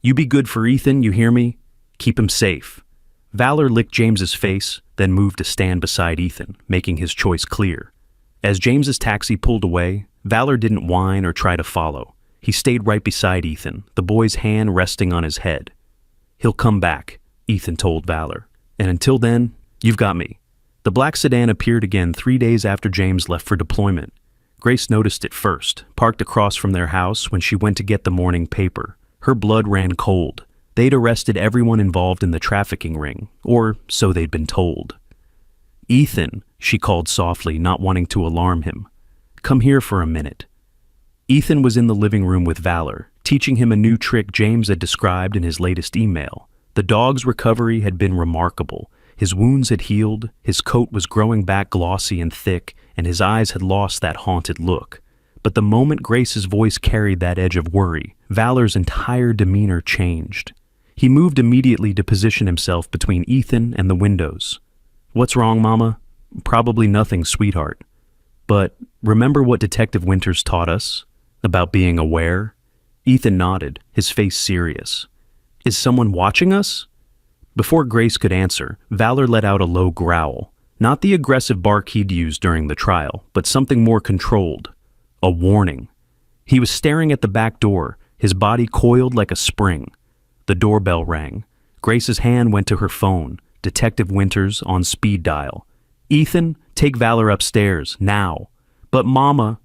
"You be good for Ethan, you hear me? Keep him safe." Valor licked James's face, then moved to stand beside Ethan, making his choice clear. As James's taxi pulled away, Valor didn't whine or try to follow. He stayed right beside Ethan, the boy's hand resting on his head. "He'll come back," Ethan told Valor. "And until then, you've got me." The black sedan appeared again 3 days after James left for deployment. Grace noticed it first, parked across from their house when she went to get the morning paper. Her blood ran cold. They'd arrested everyone involved in the trafficking ring, or so they'd been told. "Ethan," she called softly, not wanting to alarm him. "Come here for a minute." Ethan was in the living room with Valor, teaching him a new trick James had described in his latest email. The dog's recovery had been remarkable. His wounds had healed, his coat was growing back glossy and thick, and his eyes had lost that haunted look. But the moment Grace's voice carried that edge of worry, Valor's entire demeanor changed. He moved immediately to position himself between Ethan and the windows. "What's wrong, Mama?" "Probably nothing, sweetheart. But remember what Detective Winters taught us? About being aware?" Ethan nodded, his face serious. "Is someone watching us?" Before Grace could answer, Valor let out a low growl. Not the aggressive bark he'd used during the trial, but something more controlled. A warning. He was staring at the back door, his body coiled like a spring. The doorbell rang. Grace's hand went to her phone, Detective Winters on speed dial. "Ethan, take Valor upstairs, now." "But Mama."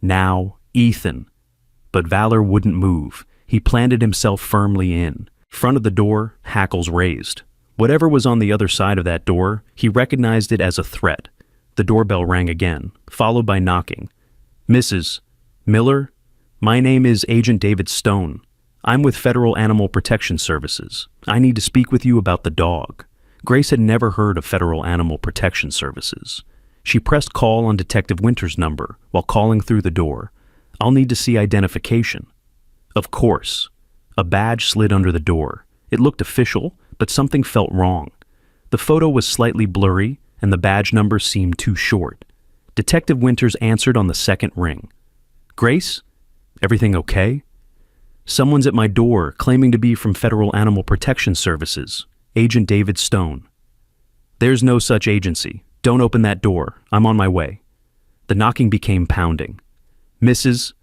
"Now, Ethan." But Valor wouldn't move. He planted himself firmly in. Front of the door, hackles raised. Whatever was on the other side of that door, he recognized it as a threat. The doorbell rang again, followed by knocking. "Mrs. Miller? My name is Agent David Stone. I'm with Federal Animal Protection Services. I need to speak with you about the dog." Grace had never heard of Federal Animal Protection Services. She pressed call on Detective Winters' number while calling through the door. "I'll need to see identification." Of course. A badge slid under the door. It looked official, but something felt wrong. The photo was slightly blurry, and the badge number seemed too short. Detective Winters answered on the second ring. "Grace? Everything okay?" "Someone's at my door, claiming to be from Federal Animal Protection Services. Agent David Stone." "There's no such agency. Don't open that door. I'm on my way." The knocking became pounding. "Mrs.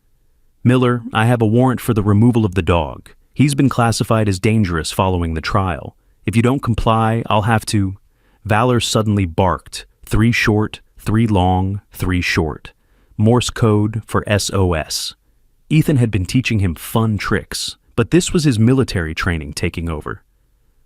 Miller, I have a warrant for the removal of the dog. He's been classified as dangerous following the trial. If you don't comply, I'll have to—" Valor suddenly barked. 3 short, 3 long, 3 short. Morse code for SOS. Ethan had been teaching him fun tricks, but this was his military training taking over.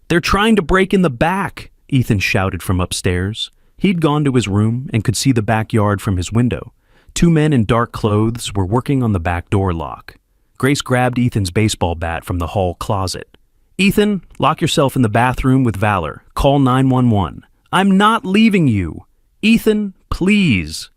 "They're trying to break in the back," Ethan shouted from upstairs. He'd gone to his room and could see the backyard from his window. Two men in dark clothes were working on the back door lock. Grace grabbed Ethan's baseball bat from the hall closet. "Ethan, lock yourself in the bathroom with Valor. Call 911. I'm not leaving you. Ethan, please."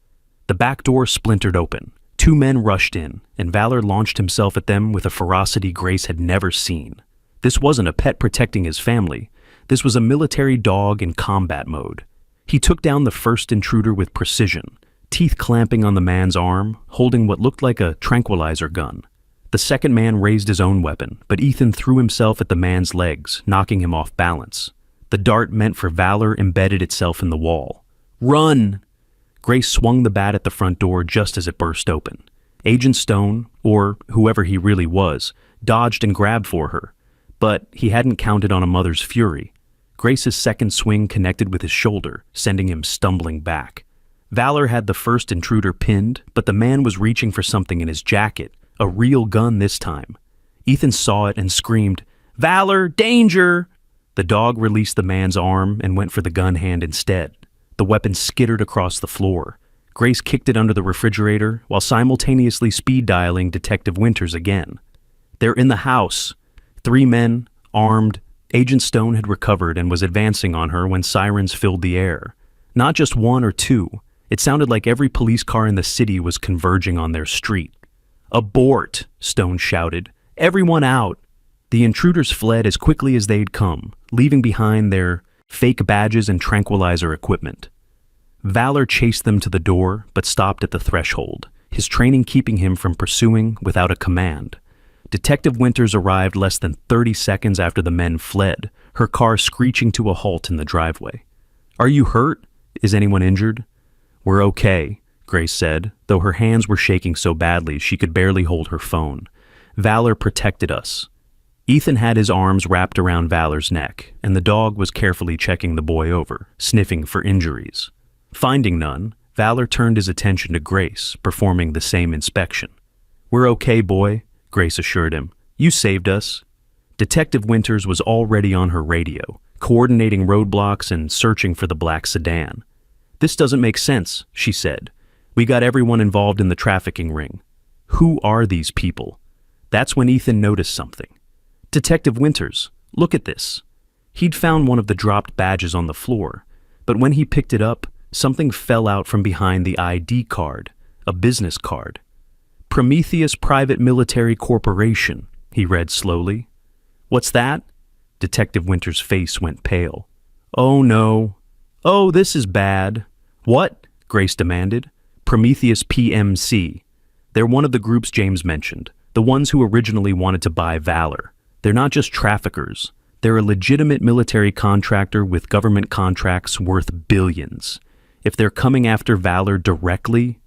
The back door splintered open. Two men rushed in, and Valor launched himself at them with a ferocity Grace had never seen. This wasn't a pet protecting his family. This was a military dog in combat mode. He took down the first intruder with precision, teeth clamping on the man's arm, holding what looked like a tranquilizer gun. The second man raised his own weapon, but Ethan threw himself at the man's legs, knocking him off balance. The dart meant for Valor embedded itself in the wall. "Run!" Grace swung the bat at the front door just as it burst open. Agent Stone, or whoever he really was, dodged and grabbed for her. But he hadn't counted on a mother's fury. Grace's second swing connected with his shoulder, sending him stumbling back. Valor had the first intruder pinned, but the man was reaching for something in his jacket, a real gun this time. Ethan saw it and screamed, "Valor, danger!" The dog released the man's arm and went for the gun hand instead. The weapon skittered across the floor. Grace kicked it under the refrigerator while simultaneously speed dialing Detective Winters again. "They're in the house." 3 men, armed. Agent Stone had recovered and was advancing on her when sirens filled the air. Not just 1 or 2. It sounded like every police car in the city was converging on their street. "Abort!" Stone shouted. "Everyone out!" The intruders fled as quickly as they'd come, leaving behind their fake badges and tranquilizer equipment. Valor chased them to the door, but stopped at the threshold, his training keeping him from pursuing without a command. Detective Winters arrived less than 30 seconds after the men fled, her car screeching to a halt in the driveway. "Are you hurt? Is anyone injured?" "We're okay," Grace said, though her hands were shaking so badly she could barely hold her phone. "Valor protected us." Ethan had his arms wrapped around Valor's neck, and the dog was carefully checking the boy over, sniffing for injuries. Finding none, Valor turned his attention to Grace, performing the same inspection. "We're okay, boy," Grace assured him. "You saved us." Detective Winters was already on her radio, coordinating roadblocks and searching for the black sedan. "This doesn't make sense," she said. "We got everyone involved in the trafficking ring. Who are these people?" That's when Ethan noticed something. "Detective Winters, look at this." He'd found one of the dropped badges on the floor, but when he picked it up, something fell out from behind the ID card, a business card. "Prometheus Private Military Corporation," he read slowly. "What's that?" Detective Winters' face went pale. "Oh no. Oh, this is bad." "What?" Grace demanded. "Prometheus PMC. They're one of the groups James mentioned, the ones who originally wanted to buy Valor. They're not just traffickers. They're a legitimate military contractor with government contracts worth billions. If they're coming after Valor directly,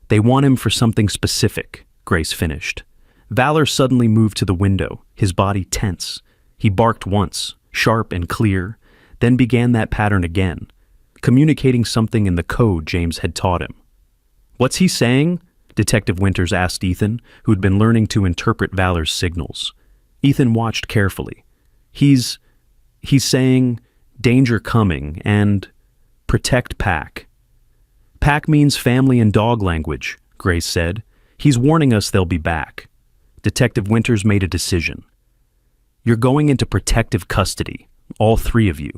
they want him for something specific," Grace finished. Valor suddenly moved to the window, his body tense. He barked once, sharp and clear, then began that pattern again, communicating something in the code James had taught him. "What's he saying?" Detective Winters asked Ethan, who'd been learning to interpret Valor's signals. Ethan watched carefully. He's saying, "Danger coming," and "Protect Pack." "Pack means family and dog language," Grace said. "He's warning us they'll be back." Detective Winters made a decision. "You're going into protective custody, all 3 of you."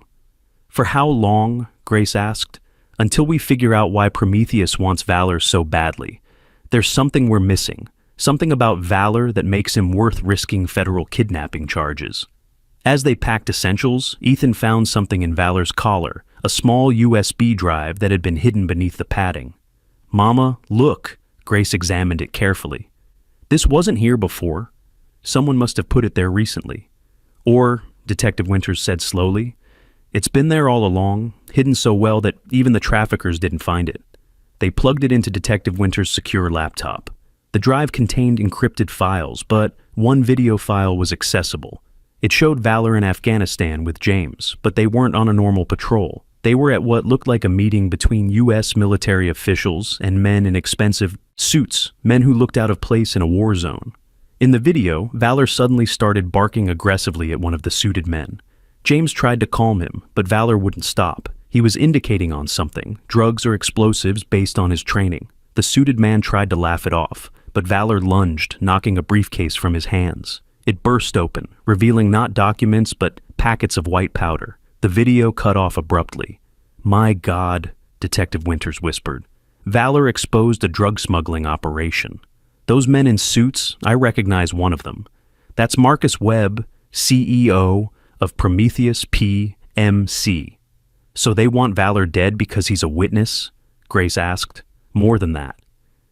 "For how long?" Grace asked. "Until we figure out why Prometheus wants Valor so badly. There's something we're missing, something about Valor that makes him worth risking federal kidnapping charges." As they packed essentials, Ethan found something in Valor's collar, a small USB drive that had been hidden beneath the padding. "Mama, look." Grace examined it carefully. "This wasn't here before. Someone must have put it there recently. Or," Detective Winters said slowly, "it's been there all along, hidden so well that even the traffickers didn't find it." They plugged it into Detective Winters' secure laptop. The drive contained encrypted files, but one video file was accessible. It showed Valor in Afghanistan with James, but they weren't on a normal patrol. They were at what looked like a meeting between U.S. military officials and men in expensive suits, men who looked out of place in a war zone. In the video, Valor suddenly started barking aggressively at one of the suited men. James tried to calm him, but Valor wouldn't stop. He was indicating on something, drugs or explosives based on his training. The suited man tried to laugh it off, but Valor lunged, knocking a briefcase from his hands. It burst open, revealing not documents but packets of white powder. The video cut off abruptly. "My God," Detective Winters whispered. "Valor exposed a drug smuggling operation. Those men in suits, I recognize one of them. That's Marcus Webb, CEO of Prometheus PMC. So they want Valor dead because he's a witness?" Grace asked. "More than that.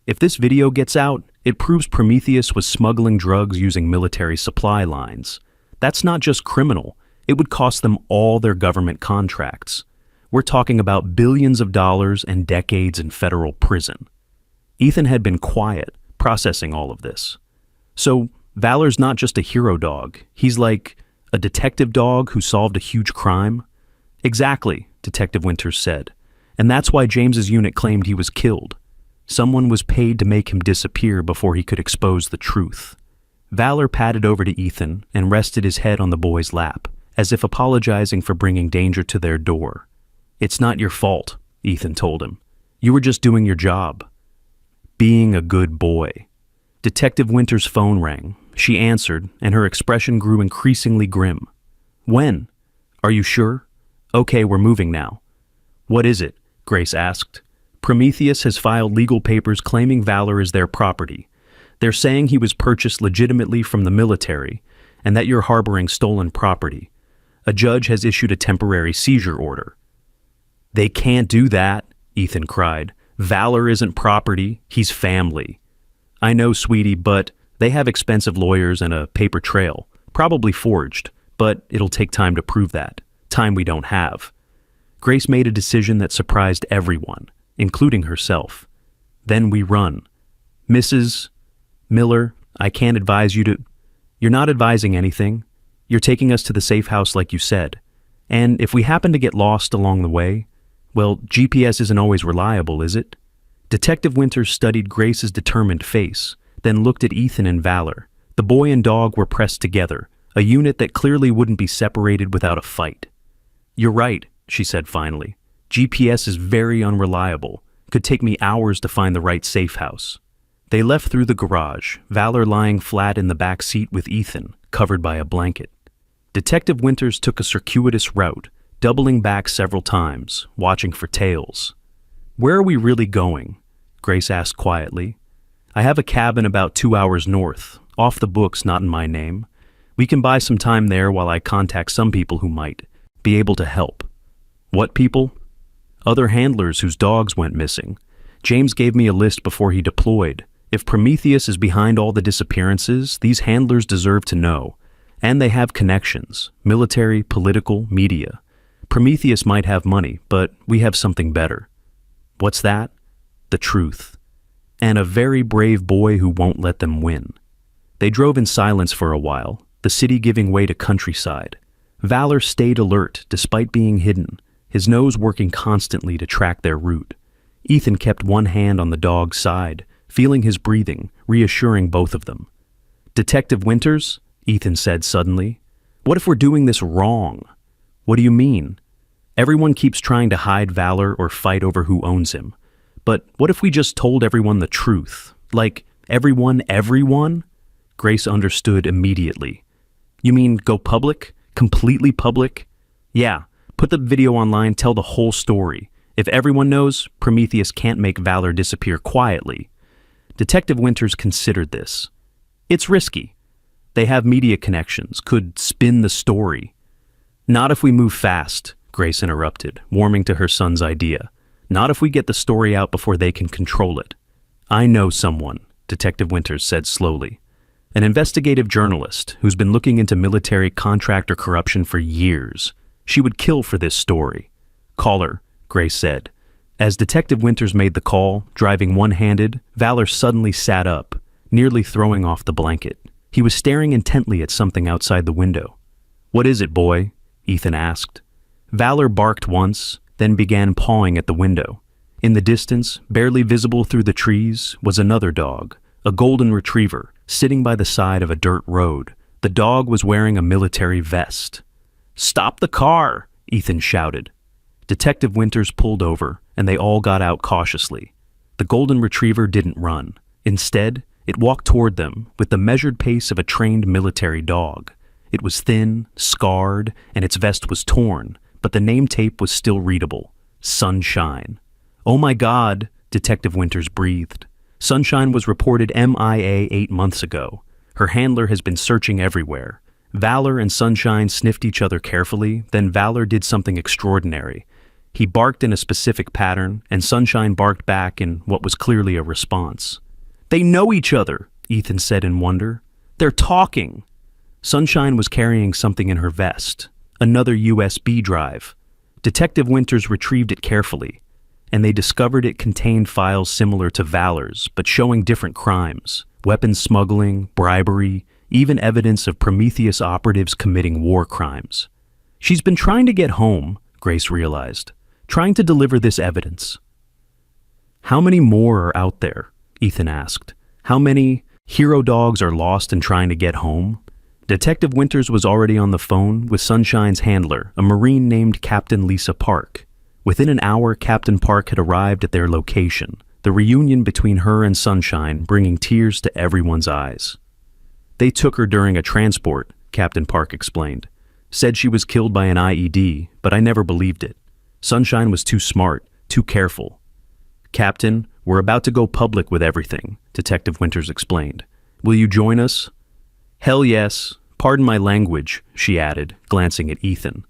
If this video gets out, it proves Prometheus was smuggling drugs using military supply lines. That's not just criminal. It would cost them all their government contracts. We're talking about billions of dollars and decades in federal prison." Ethan had been quiet, processing all of this. "So, Valor's not just a hero dog. He's like a detective dog who solved a huge crime?" "Exactly," Detective Winters said. "And that's why James's unit claimed he was killed. Someone was paid to make him disappear before he could expose the truth." Valor padded over to Ethan and rested his head on the boy's lap, as if apologizing for bringing danger to their door. "It's not your fault," Ethan told him. "You were just doing your job. Being a good boy." Detective Winters' phone rang. She answered, and her expression grew increasingly grim. "When? Are you sure? Okay, we're moving now." "What is it?" Grace asked. "Prometheus has filed legal papers claiming Valor is their property. They're saying he was purchased legitimately from the military and that you're harboring stolen property. A judge has issued a temporary seizure order." "They can't do that," Ethan cried. "Valor isn't property, he's family." "I know, sweetie, but they have expensive lawyers and a paper trail, probably forged, but it'll take time to prove that, time we don't have." Grace made a decision that surprised everyone, including herself. "Then we run. Mrs. Miller, I can't advise you to—" "You're not advising anything. You're taking us to the safe house like you said. And if we happen to get lost along the way, well, GPS isn't always reliable, is it?" Detective Winters studied Grace's determined face, then looked at Ethan and Valor. The boy and dog were pressed together, a unit that clearly wouldn't be separated without a fight. "You're right," she said finally. "GPS is very unreliable. Could take me hours to find the right safe house." They left through the garage, Valor lying flat in the back seat with Ethan, covered by a blanket. Detective Winters took a circuitous route, doubling back several times, watching for tails. "Where are we really going?" Grace asked quietly. "I have a cabin about 2 hours north, off the books, not in my name. We can buy some time there while I contact some people who might be able to help." "What people?" "Other handlers whose dogs went missing. James gave me a list before he deployed. If Prometheus is behind all the disappearances, these handlers deserve to know. And they have connections, military, political, media. Prometheus might have money, but we have something better." "What's that?" "The truth. And a very brave boy who won't let them win." They drove in silence for a while, the city giving way to countryside. Valor stayed alert despite being hidden, his nose working constantly to track their route. Ethan kept one hand on the dog's side, feeling his breathing, reassuring both of them. "Detective Winters," Ethan said suddenly, "what if we're doing this wrong?" "What do you mean?" "Everyone keeps trying to hide Valor or fight over who owns him. But what if we just told everyone the truth? Like, everyone? Grace understood immediately. "You mean go public? Completely public?" "Yeah, put the video online, tell the whole story. If everyone knows, Prometheus can't make Valor disappear quietly." Detective Winters considered this. "It's risky. They have media connections, could spin the story." "Not if we move fast," Grace interrupted, warming to her son's idea. "Not if we get the story out before they can control it." "I know someone," Detective Winters said slowly. "An investigative journalist who's been looking into military contractor corruption for years. She would kill for this story." "Call her," Grace said. As Detective Winters made the call, driving one-handed, Valor suddenly sat up, nearly throwing off the blanket. He was staring intently at something outside the window. "What is it, boy?" Ethan asked. Valor barked once, then began pawing at the window. In the distance, barely visible through the trees, was another dog, a golden retriever, sitting by the side of a dirt road. The dog was wearing a military vest. "Stop the car!" Ethan shouted. Detective Winters pulled over, and they all got out cautiously. The golden retriever didn't run. Instead, it walked toward them with the measured pace of a trained military dog. It was thin, scarred, and its vest was torn, but the name tape was still readable. Sunshine. "Oh my God," Detective Winters breathed. Sunshine was reported MIA 8 months ago. Her handler has been searching everywhere. Valor and Sunshine sniffed each other carefully, then Valor did something extraordinary. He barked in a specific pattern, and Sunshine barked back in what was clearly a response. "They know each other," Ethan said in wonder. "They're talking." Sunshine was carrying something in her vest, another USB drive. Detective Winters retrieved it carefully, and they discovered it contained files similar to Valor's, but showing different crimes: weapons smuggling, bribery, even evidence of Prometheus operatives committing war crimes. "She's been trying to get home," Grace realized, "trying to deliver this evidence." "How many more are out there?" Ethan asked. "How many hero dogs are lost and trying to get home?" Detective Winters was already on the phone with Sunshine's handler, a Marine named Captain Lisa Park. Within an hour, Captain Park had arrived at their location, the reunion between her and Sunshine bringing tears to everyone's eyes. "They took her during a transport," Captain Park explained. "Said she was killed by an IED, but I never believed it. Sunshine was too smart, too careful." "Captain, we're about to go public with everything," Detective Winters explained. "Will you join us?" "Hell yes. Pardon my language," she added, glancing at Ethan.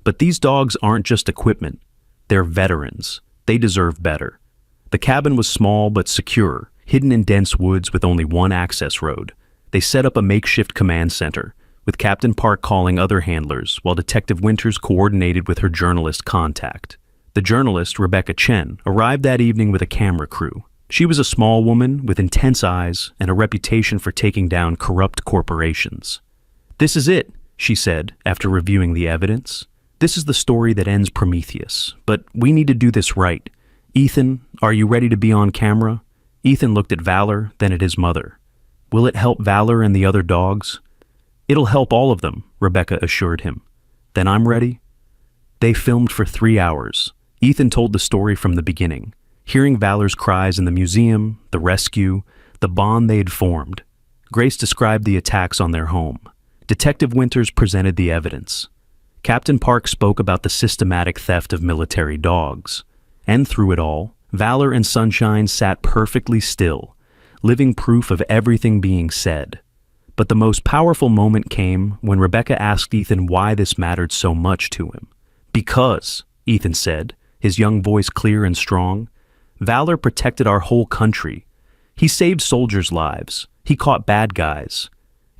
"But these dogs aren't just equipment. They're veterans. They deserve better." The cabin was small but secure, hidden in dense woods with only one access road. They set up a makeshift command center, with Captain Park calling other handlers, while Detective Winters coordinated with her journalist contact. The journalist, Rebecca Chen, arrived that evening with a camera crew. She was a small woman with intense eyes and a reputation for taking down corrupt corporations. "This is it," she said, after reviewing the evidence. "This is the story that ends Prometheus, but we need to do this right. Ethan, are you ready to be on camera?" Ethan looked at Valor, then at his mother. "Will it help Valor and the other dogs?" "It'll help all of them," Rebecca assured him. "Then I'm ready." They filmed for 3 hours. Ethan told the story from the beginning, hearing Valor's cries in the museum, the rescue, the bond they had formed. Grace described the attacks on their home. Detective Winters presented the evidence. Captain Park spoke about the systematic theft of military dogs. And through it all, Valor and Sunshine sat perfectly still, living proof of everything being said. But the most powerful moment came when Rebecca asked Ethan why this mattered so much to him. "Because," Ethan said, his young voice clear and strong, "Valor protected our whole country. He saved soldiers' lives. He caught bad guys.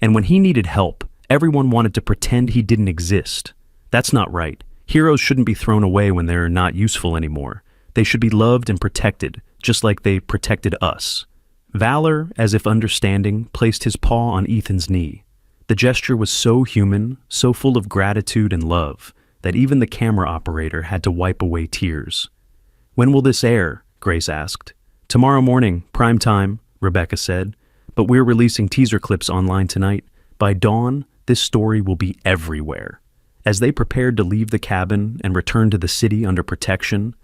And when he needed help, everyone wanted to pretend he didn't exist. That's not right. Heroes shouldn't be thrown away when they're not useful anymore. They should be loved and protected, just like they protected us." Valor, as if understanding, placed his paw on Ethan's knee. The gesture was so human, so full of gratitude and love, that even the camera operator had to wipe away tears. "When will this air?" Grace asked. "Tomorrow morning, prime time," Rebecca said. "But we're releasing teaser clips online tonight. By dawn, this story will be everywhere." As they prepared to leave the cabin and return to the city under protection,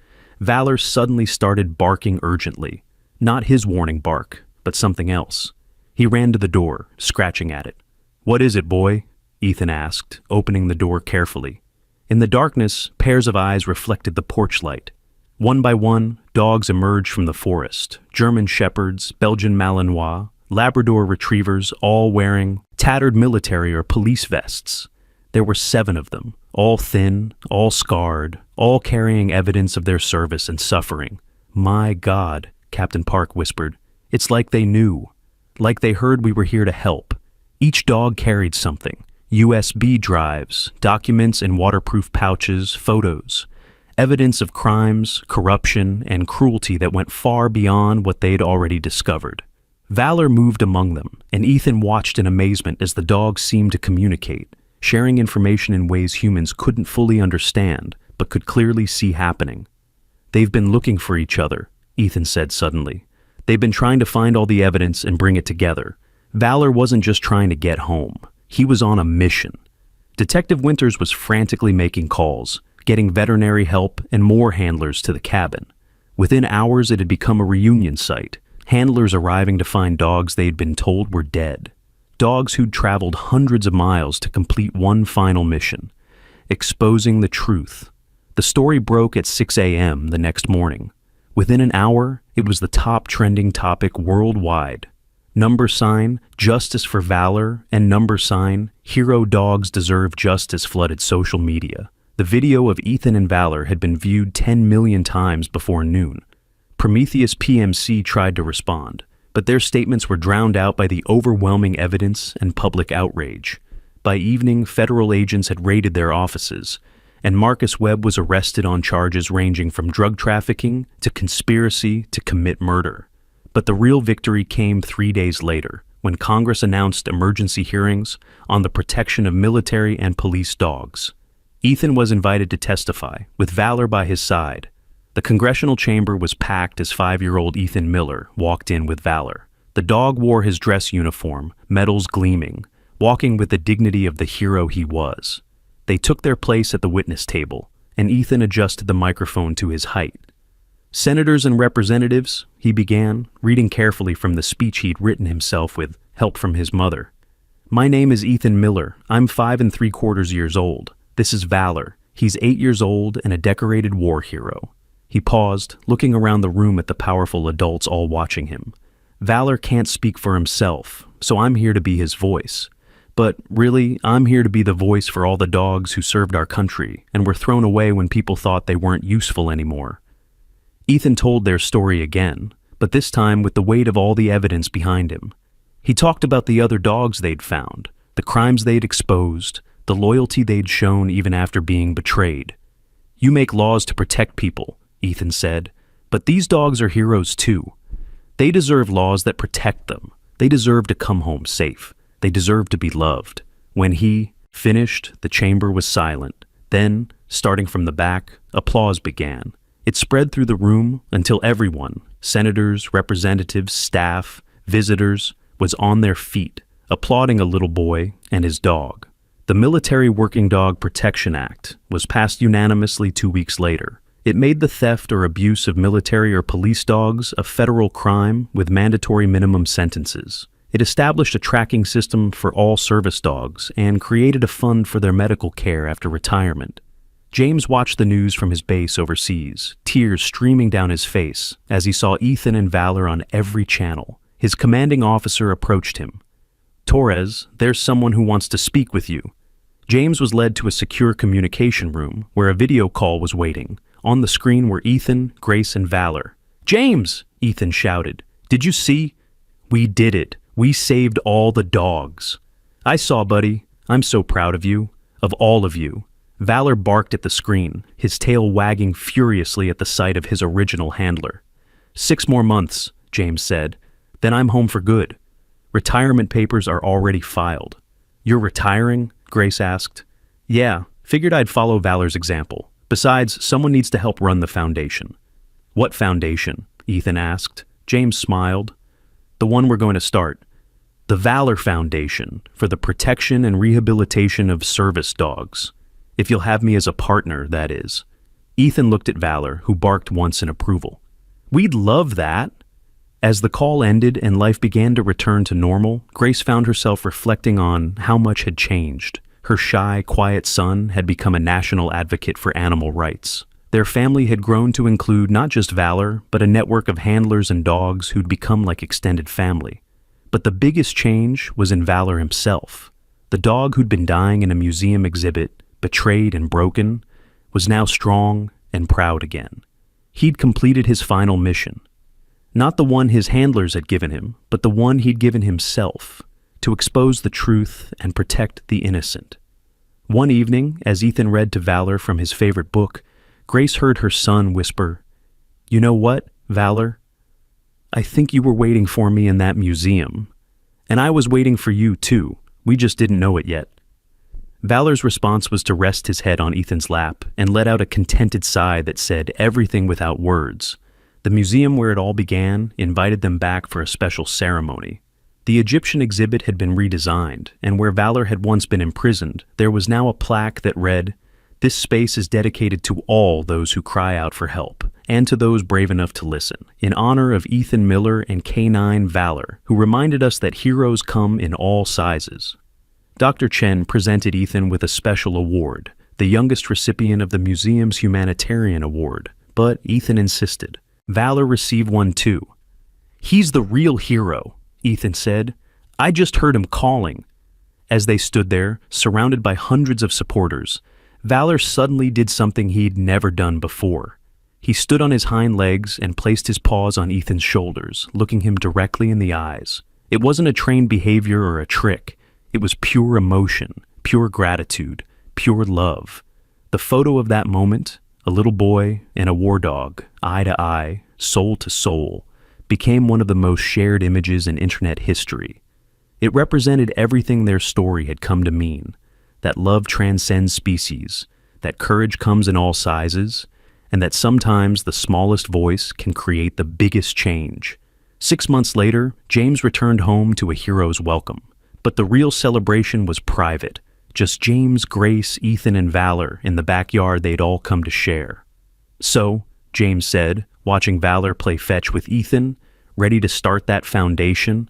Valor suddenly started barking urgently. Not his warning bark, but something else. He ran to the door, scratching at it. "What is it, boy?" Ethan asked, opening the door carefully. In the darkness, pairs of eyes reflected the porch light. One by one, dogs emerged from the forest. German shepherds, Belgian Malinois, Labrador retrievers, all wearing tattered military or police vests. There were 7 of them, all thin, all scarred, all carrying evidence of their service and suffering. "My God," Captain Park whispered. "It's like they knew. Like they heard we were here to help." Each dog carried something: USB drives, documents in waterproof pouches, photos, evidence of crimes, corruption, and cruelty that went far beyond what they'd already discovered. Valor moved among them, and Ethan watched in amazement as the dogs seemed to communicate, sharing information in ways humans couldn't fully understand, but could clearly see happening. "They've been looking for each other," Ethan said suddenly. "They've been trying to find all the evidence and bring it together. Valor wasn't just trying to get home. He was on a mission." Detective Winters was frantically making calls, getting veterinary help and more handlers to the cabin. Within hours, it had become a reunion site, handlers arriving to find dogs they'd been told were dead. Dogs who'd traveled hundreds of miles to complete one final mission, exposing the truth. The story broke at 6 a.m. the next morning. Within an hour, it was the top trending topic worldwide. #, Justice for Valor, and #, Hero Dogs Deserve Justice flooded social media. The video of Ethan and Valor had been viewed 10 million times before noon. Prometheus PMC tried to respond, but their statements were drowned out by the overwhelming evidence and public outrage. By evening, federal agents had raided their offices, and Marcus Webb was arrested on charges ranging from drug trafficking to conspiracy to commit murder. But the real victory came 3 days later, when Congress announced emergency hearings on the protection of military and police dogs. Ethan was invited to testify, with Valor by his side. The congressional chamber was packed as 5-year-old Ethan Miller walked in with Valor. The dog wore his dress uniform, medals gleaming, walking with the dignity of the hero he was. They took their place at the witness table, and Ethan adjusted the microphone to his height. "Senators and representatives," he began, reading carefully from the speech he'd written himself with help from his mother. "My name is Ethan Miller. I'm 5 3/4 years old. This is Valor. He's 8 years old and a decorated war hero." He paused, looking around the room at the powerful adults all watching him. "Valor can't speak for himself, so I'm here to be his voice. But really, I'm here to be the voice for all the dogs who served our country and were thrown away when people thought they weren't useful anymore." Ethan told their story again, but this time with the weight of all the evidence behind him. He talked about the other dogs they'd found, the crimes they'd exposed, the loyalty they'd shown even after being betrayed. "You make laws to protect people," Ethan said, "but these dogs are heroes too. They deserve laws that protect them. They deserve to come home safe. They deserve to be loved." When he finished, the chamber was silent. Then, starting from the back, applause began. It spread through the room until everyone, senators, representatives, staff, visitors, was on their feet, applauding a little boy and his dog. The Military Working Dog Protection Act was passed unanimously 2 weeks later. It made the theft or abuse of military or police dogs a federal crime with mandatory minimum sentences. It established a tracking system for all service dogs and created a fund for their medical care after retirement. James watched the news from his base overseas, tears streaming down his face as he saw Ethan and Valor on every channel. His commanding officer approached him. "Torres, there's someone who wants to speak with you." James was led to a secure communication room where a video call was waiting. On the screen were Ethan, Grace, and Valor. "James!" Ethan shouted. "Did you see? We did it. We saved all the dogs." "I saw, buddy. I'm so proud of you. Of all of you." Valor barked at the screen, his tail wagging furiously at the sight of his original handler. "6 more months," James said. "Then I'm home for good. Retirement papers are already filed." "You're retiring?" Grace asked. "Yeah, figured I'd follow Valor's example. Besides, someone needs to help run the foundation." "What foundation?" Ethan asked. James smiled. "The one we're going to start. The Valor Foundation for the protection and rehabilitation of service dogs. If you'll have me as a partner, that is." Ethan looked at Valor, who barked once in approval. "We'd love that." As the call ended and life began to return to normal, Grace found herself reflecting on how much had changed. Her shy, quiet son had become a national advocate for animal rights. Their family had grown to include not just Valor, but a network of handlers and dogs who'd become like extended family. But the biggest change was in Valor himself. The dog who'd been dying in a museum exhibit, betrayed and broken, was now strong and proud again. He'd completed his final mission. Not the one his handlers had given him, but the one he'd given himself, to expose the truth and protect the innocent. One evening, as Ethan read to Valor from his favorite book, Grace heard her son whisper, "You know what, Valor? I think you were waiting for me in that museum. And I was waiting for you too. We just didn't know it yet." Valor's response was to rest his head on Ethan's lap and let out a contented sigh that said everything without words. The museum where it all began invited them back for a special ceremony. The Egyptian exhibit had been redesigned, and where Valor had once been imprisoned, there was now a plaque that read, This space is dedicated to all those who cry out for help, and to those brave enough to listen, in honor of Ethan Miller and Canine Valor, who reminded us that heroes come in all sizes. Dr. Chen presented Ethan with a special award, the youngest recipient of the museum's Humanitarian Award, but Ethan insisted. Valor received one too. "He's the real hero," Ethan said. "I just heard him calling." As they stood there, surrounded by hundreds of supporters, Valor suddenly did something he'd never done before. He stood on his hind legs and placed his paws on Ethan's shoulders, looking him directly in the eyes. It wasn't a trained behavior or a trick. It was pure emotion, pure gratitude, pure love. The photo of that moment, a little boy and a war dog, eye to eye, soul to soul, became one of the most shared images in internet history. It represented everything their story had come to mean, that love transcends species, that courage comes in all sizes, and that sometimes the smallest voice can create the biggest change. 6 months later, James returned home to a hero's welcome. But the real celebration was private, just James, Grace, Ethan, and Valor in the backyard they'd all come to share. "So," James said, watching Valor play fetch with Ethan, ready to start that foundation.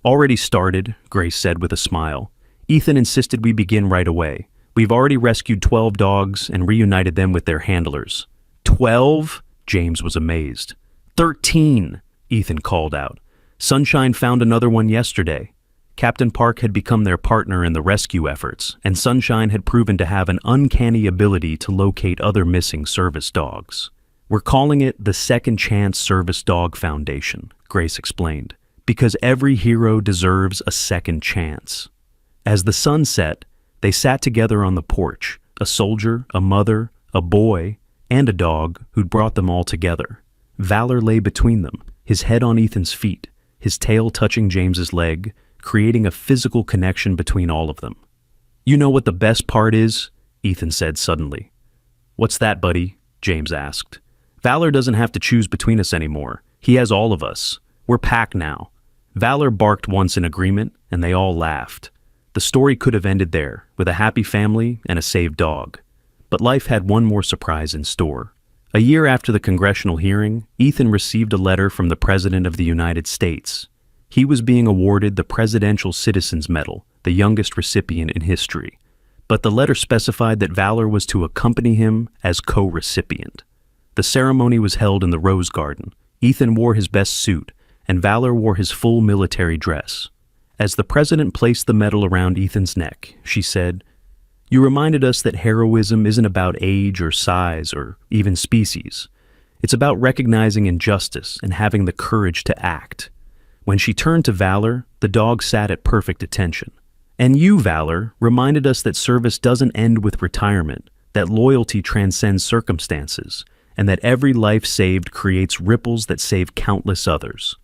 "Already started," Grace said with a smile. "Ethan insisted we begin right away. We've already rescued 12 dogs and reunited them with their handlers." 12? James was amazed. 13, Ethan called out. "Sunshine found another one yesterday." Captain Park had become their partner in the rescue efforts, and Sunshine had proven to have an uncanny ability to locate other missing service dogs. "We're calling it the Second Chance Service Dog Foundation," Grace explained, "because every hero deserves a second chance." As the sun set, they sat together on the porch, a soldier, a mother, a boy, and a dog who'd brought them all together. Valor lay between them, his head on Ethan's feet, his tail touching James's leg, creating a physical connection between all of them. "You know what the best part is?" Ethan said suddenly. "What's that, buddy?" James asked. "Valor doesn't have to choose between us anymore. He has all of us. We're packed now." Valor barked once in agreement, and they all laughed. The story could have ended there, with a happy family and a saved dog. But life had one more surprise in store. A year after the congressional hearing, Ethan received a letter from the President of the United States. He was being awarded the Presidential Citizens Medal, the youngest recipient in history. But the letter specified that Valor was to accompany him as co-recipient. The ceremony was held in the Rose Garden. Ethan wore his best suit, and Valor wore his full military dress. As the president placed the medal around Ethan's neck, she said, "You reminded us that heroism isn't about age or size or even species. It's about recognizing injustice and having the courage to act." When she turned to Valor, the dog sat at perfect attention. "And you, Valor, reminded us that service doesn't end with retirement, that loyalty transcends circumstances, and that every life saved creates ripples that save countless others."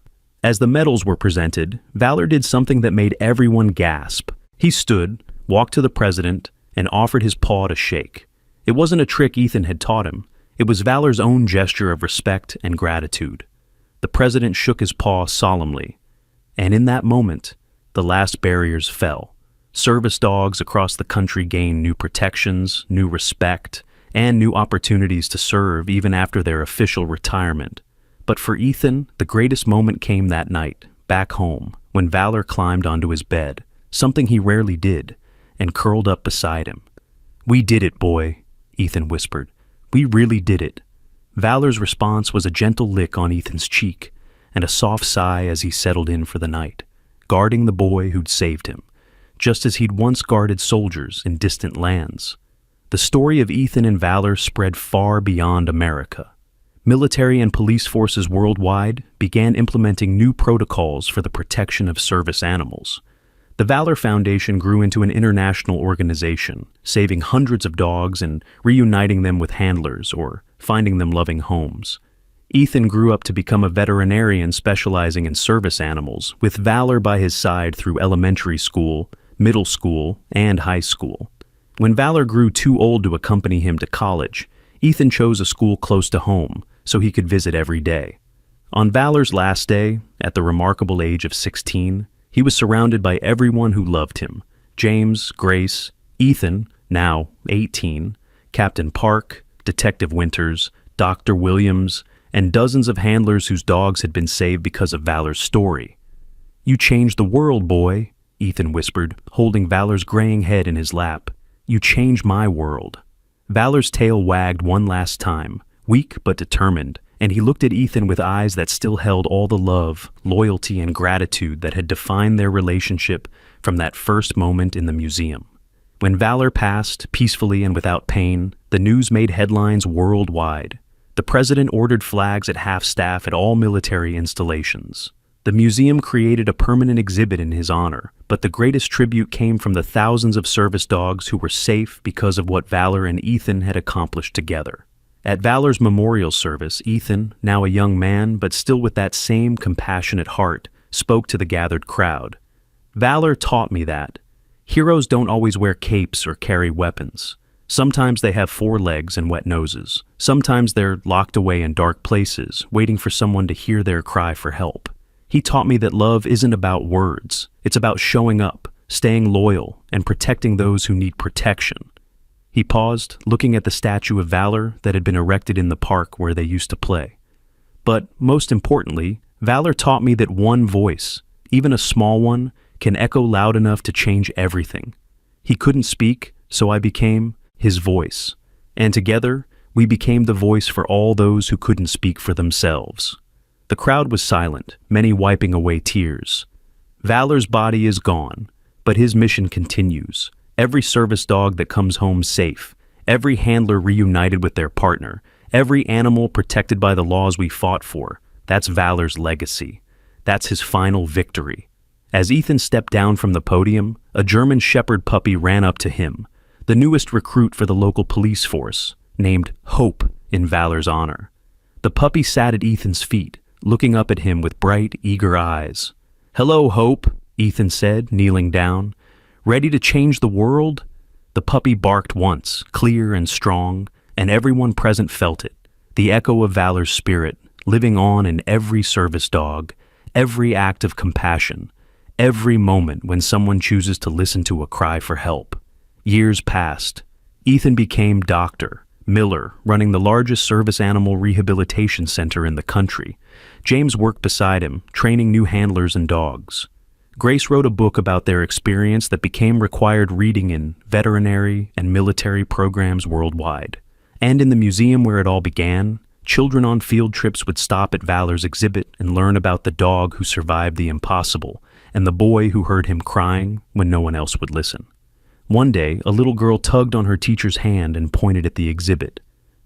As the medals were presented, Valor did something that made everyone gasp. He stood, walked to the president, and offered his paw to shake. It wasn't a trick Ethan had taught him. It was Valor's own gesture of respect and gratitude. The president shook his paw solemnly, and in that moment, the last barriers fell. Service dogs across the country gained new protections, new respect, and new opportunities to serve even after their official retirement. But for Ethan, the greatest moment came that night, back home, when Valor climbed onto his bed, something he rarely did, and curled up beside him. "We did it, boy," Ethan whispered. "We really did it." Valor's response was a gentle lick on Ethan's cheek and a soft sigh as he settled in for the night, guarding the boy who'd saved him, just as he'd once guarded soldiers in distant lands. The story of Ethan and Valor spread far beyond America. Military and police forces worldwide began implementing new protocols for the protection of service animals. The Valor Foundation grew into an international organization, saving hundreds of dogs and reuniting them with handlers or finding them loving homes. Ethan grew up to become a veterinarian specializing in service animals, with Valor by his side through elementary school, middle school, and high school. When Valor grew too old to accompany him to college, Ethan chose a school close to home so he could visit every day. On Valor's last day, at the remarkable age of 16, he was surrounded by everyone who loved him: James, Grace, Ethan, now 18, Captain Park, Detective Winters, Dr. Williams, and dozens of handlers whose dogs had been saved because of Valor's story. "You changed the world, boy," Ethan whispered, holding Valor's graying head in his lap. "You changed my world." Valor's tail wagged one last time, weak but determined, and he looked at Ethan with eyes that still held all the love, loyalty, and gratitude that had defined their relationship from that first moment in the museum. When Valor passed, peacefully and without pain, the news made headlines worldwide. The president ordered flags at half-staff at all military installations. The museum created a permanent exhibit in his honor, but the greatest tribute came from the thousands of service dogs who were safe because of what Valor and Ethan had accomplished together. At Valor's memorial service, Ethan, now a young man but still with that same compassionate heart, spoke to the gathered crowd. "Valor taught me that. Heroes don't always wear capes or carry weapons. Sometimes they have 4 legs and wet noses. Sometimes they're locked away in dark places, waiting for someone to hear their cry for help. He taught me that love isn't about words. It's about showing up, staying loyal, and protecting those who need protection." He paused, looking at the statue of Valor that had been erected in the park where they used to play. "But most importantly, Valor taught me that one voice, even a small one, can echo loud enough to change everything. He couldn't speak, so I became his voice. And together, we became the voice for all those who couldn't speak for themselves." The crowd was silent, many wiping away tears. Valor's body is gone, but his mission continues. Every service dog that comes home safe, every handler reunited with their partner, every animal protected by the laws we fought for, that's Valor's legacy. That's his final victory. As Ethan stepped down from the podium, a German Shepherd puppy ran up to him, the newest recruit for the local police force, named Hope in Valor's honor. The puppy sat at Ethan's feet, looking up at him with bright, eager eyes. "Hello, Hope," Ethan said, kneeling down. "Ready to change the world?" The puppy barked once, clear and strong, and everyone present felt it, the echo of Valor's spirit, living on in every service dog, every act of compassion, every moment when someone chooses to listen to a cry for help. Years passed. Ethan became Dr. Miller, running the largest service animal rehabilitation center in the country. James worked beside him, training new handlers and dogs. Grace wrote a book about their experience that became required reading in veterinary and military programs worldwide. And in the museum where it all began, children on field trips would stop at Valor's exhibit and learn about the dog who survived the impossible and the boy who heard him crying when no one else would listen. One day, a little girl tugged on her teacher's hand and pointed at the exhibit.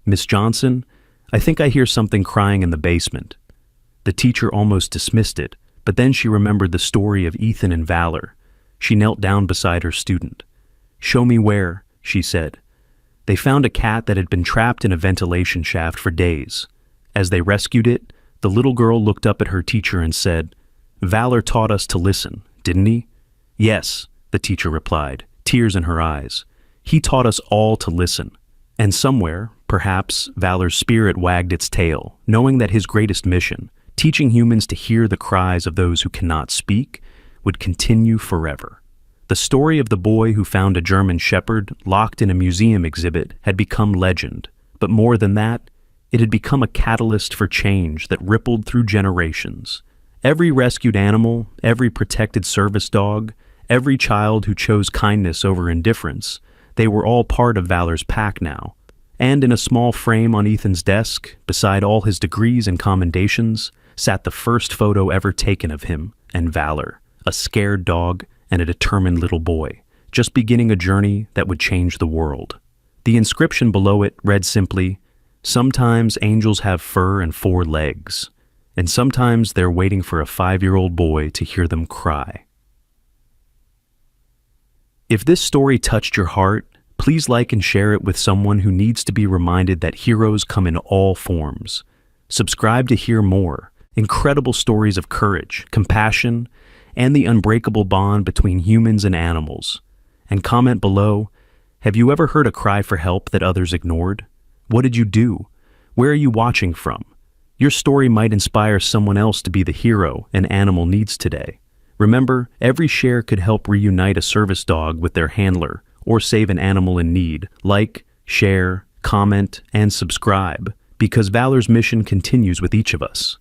"Miss Johnson, I think I hear something crying in the basement." The teacher almost dismissed it, but then she remembered the story of Ethan and Valor. She knelt down beside her student. "Show me where," she said. They found a cat that had been trapped in a ventilation shaft for days. As they rescued it, the little girl looked up at her teacher and said, "Valor taught us to listen, didn't he?" "Yes," the teacher replied, tears in her eyes. "He taught us all to listen." And somewhere, perhaps, Valor's spirit wagged its tail, knowing that his greatest mission, teaching humans to hear the cries of those who cannot speak, would continue forever. The story of the boy who found a German Shepherd locked in a museum exhibit had become legend, but more than that, it had become a catalyst for change that rippled through generations. Every rescued animal, every protected service dog, every child who chose kindness over indifference, they were all part of Valor's pack now. And in a small frame on Ethan's desk, beside all his degrees and commendations, sat the first photo ever taken of him and Valor, a scared dog and a determined little boy, just beginning a journey that would change the world. The inscription below it read simply, "Sometimes angels have fur and 4 legs, and sometimes they're waiting for a 5-year-old boy to hear them cry." If this story touched your heart, please like and share it with someone who needs to be reminded that heroes come in all forms. Subscribe to hear more incredible stories of courage, compassion, and the unbreakable bond between humans and animals. And comment below, have you ever heard a cry for help that others ignored? What did you do? Where are you watching from? Your story might inspire someone else to be the hero an animal needs today. Remember, every share could help reunite a service dog with their handler or save an animal in need. Like, share, comment, and subscribe, because Valor's mission continues with each of us.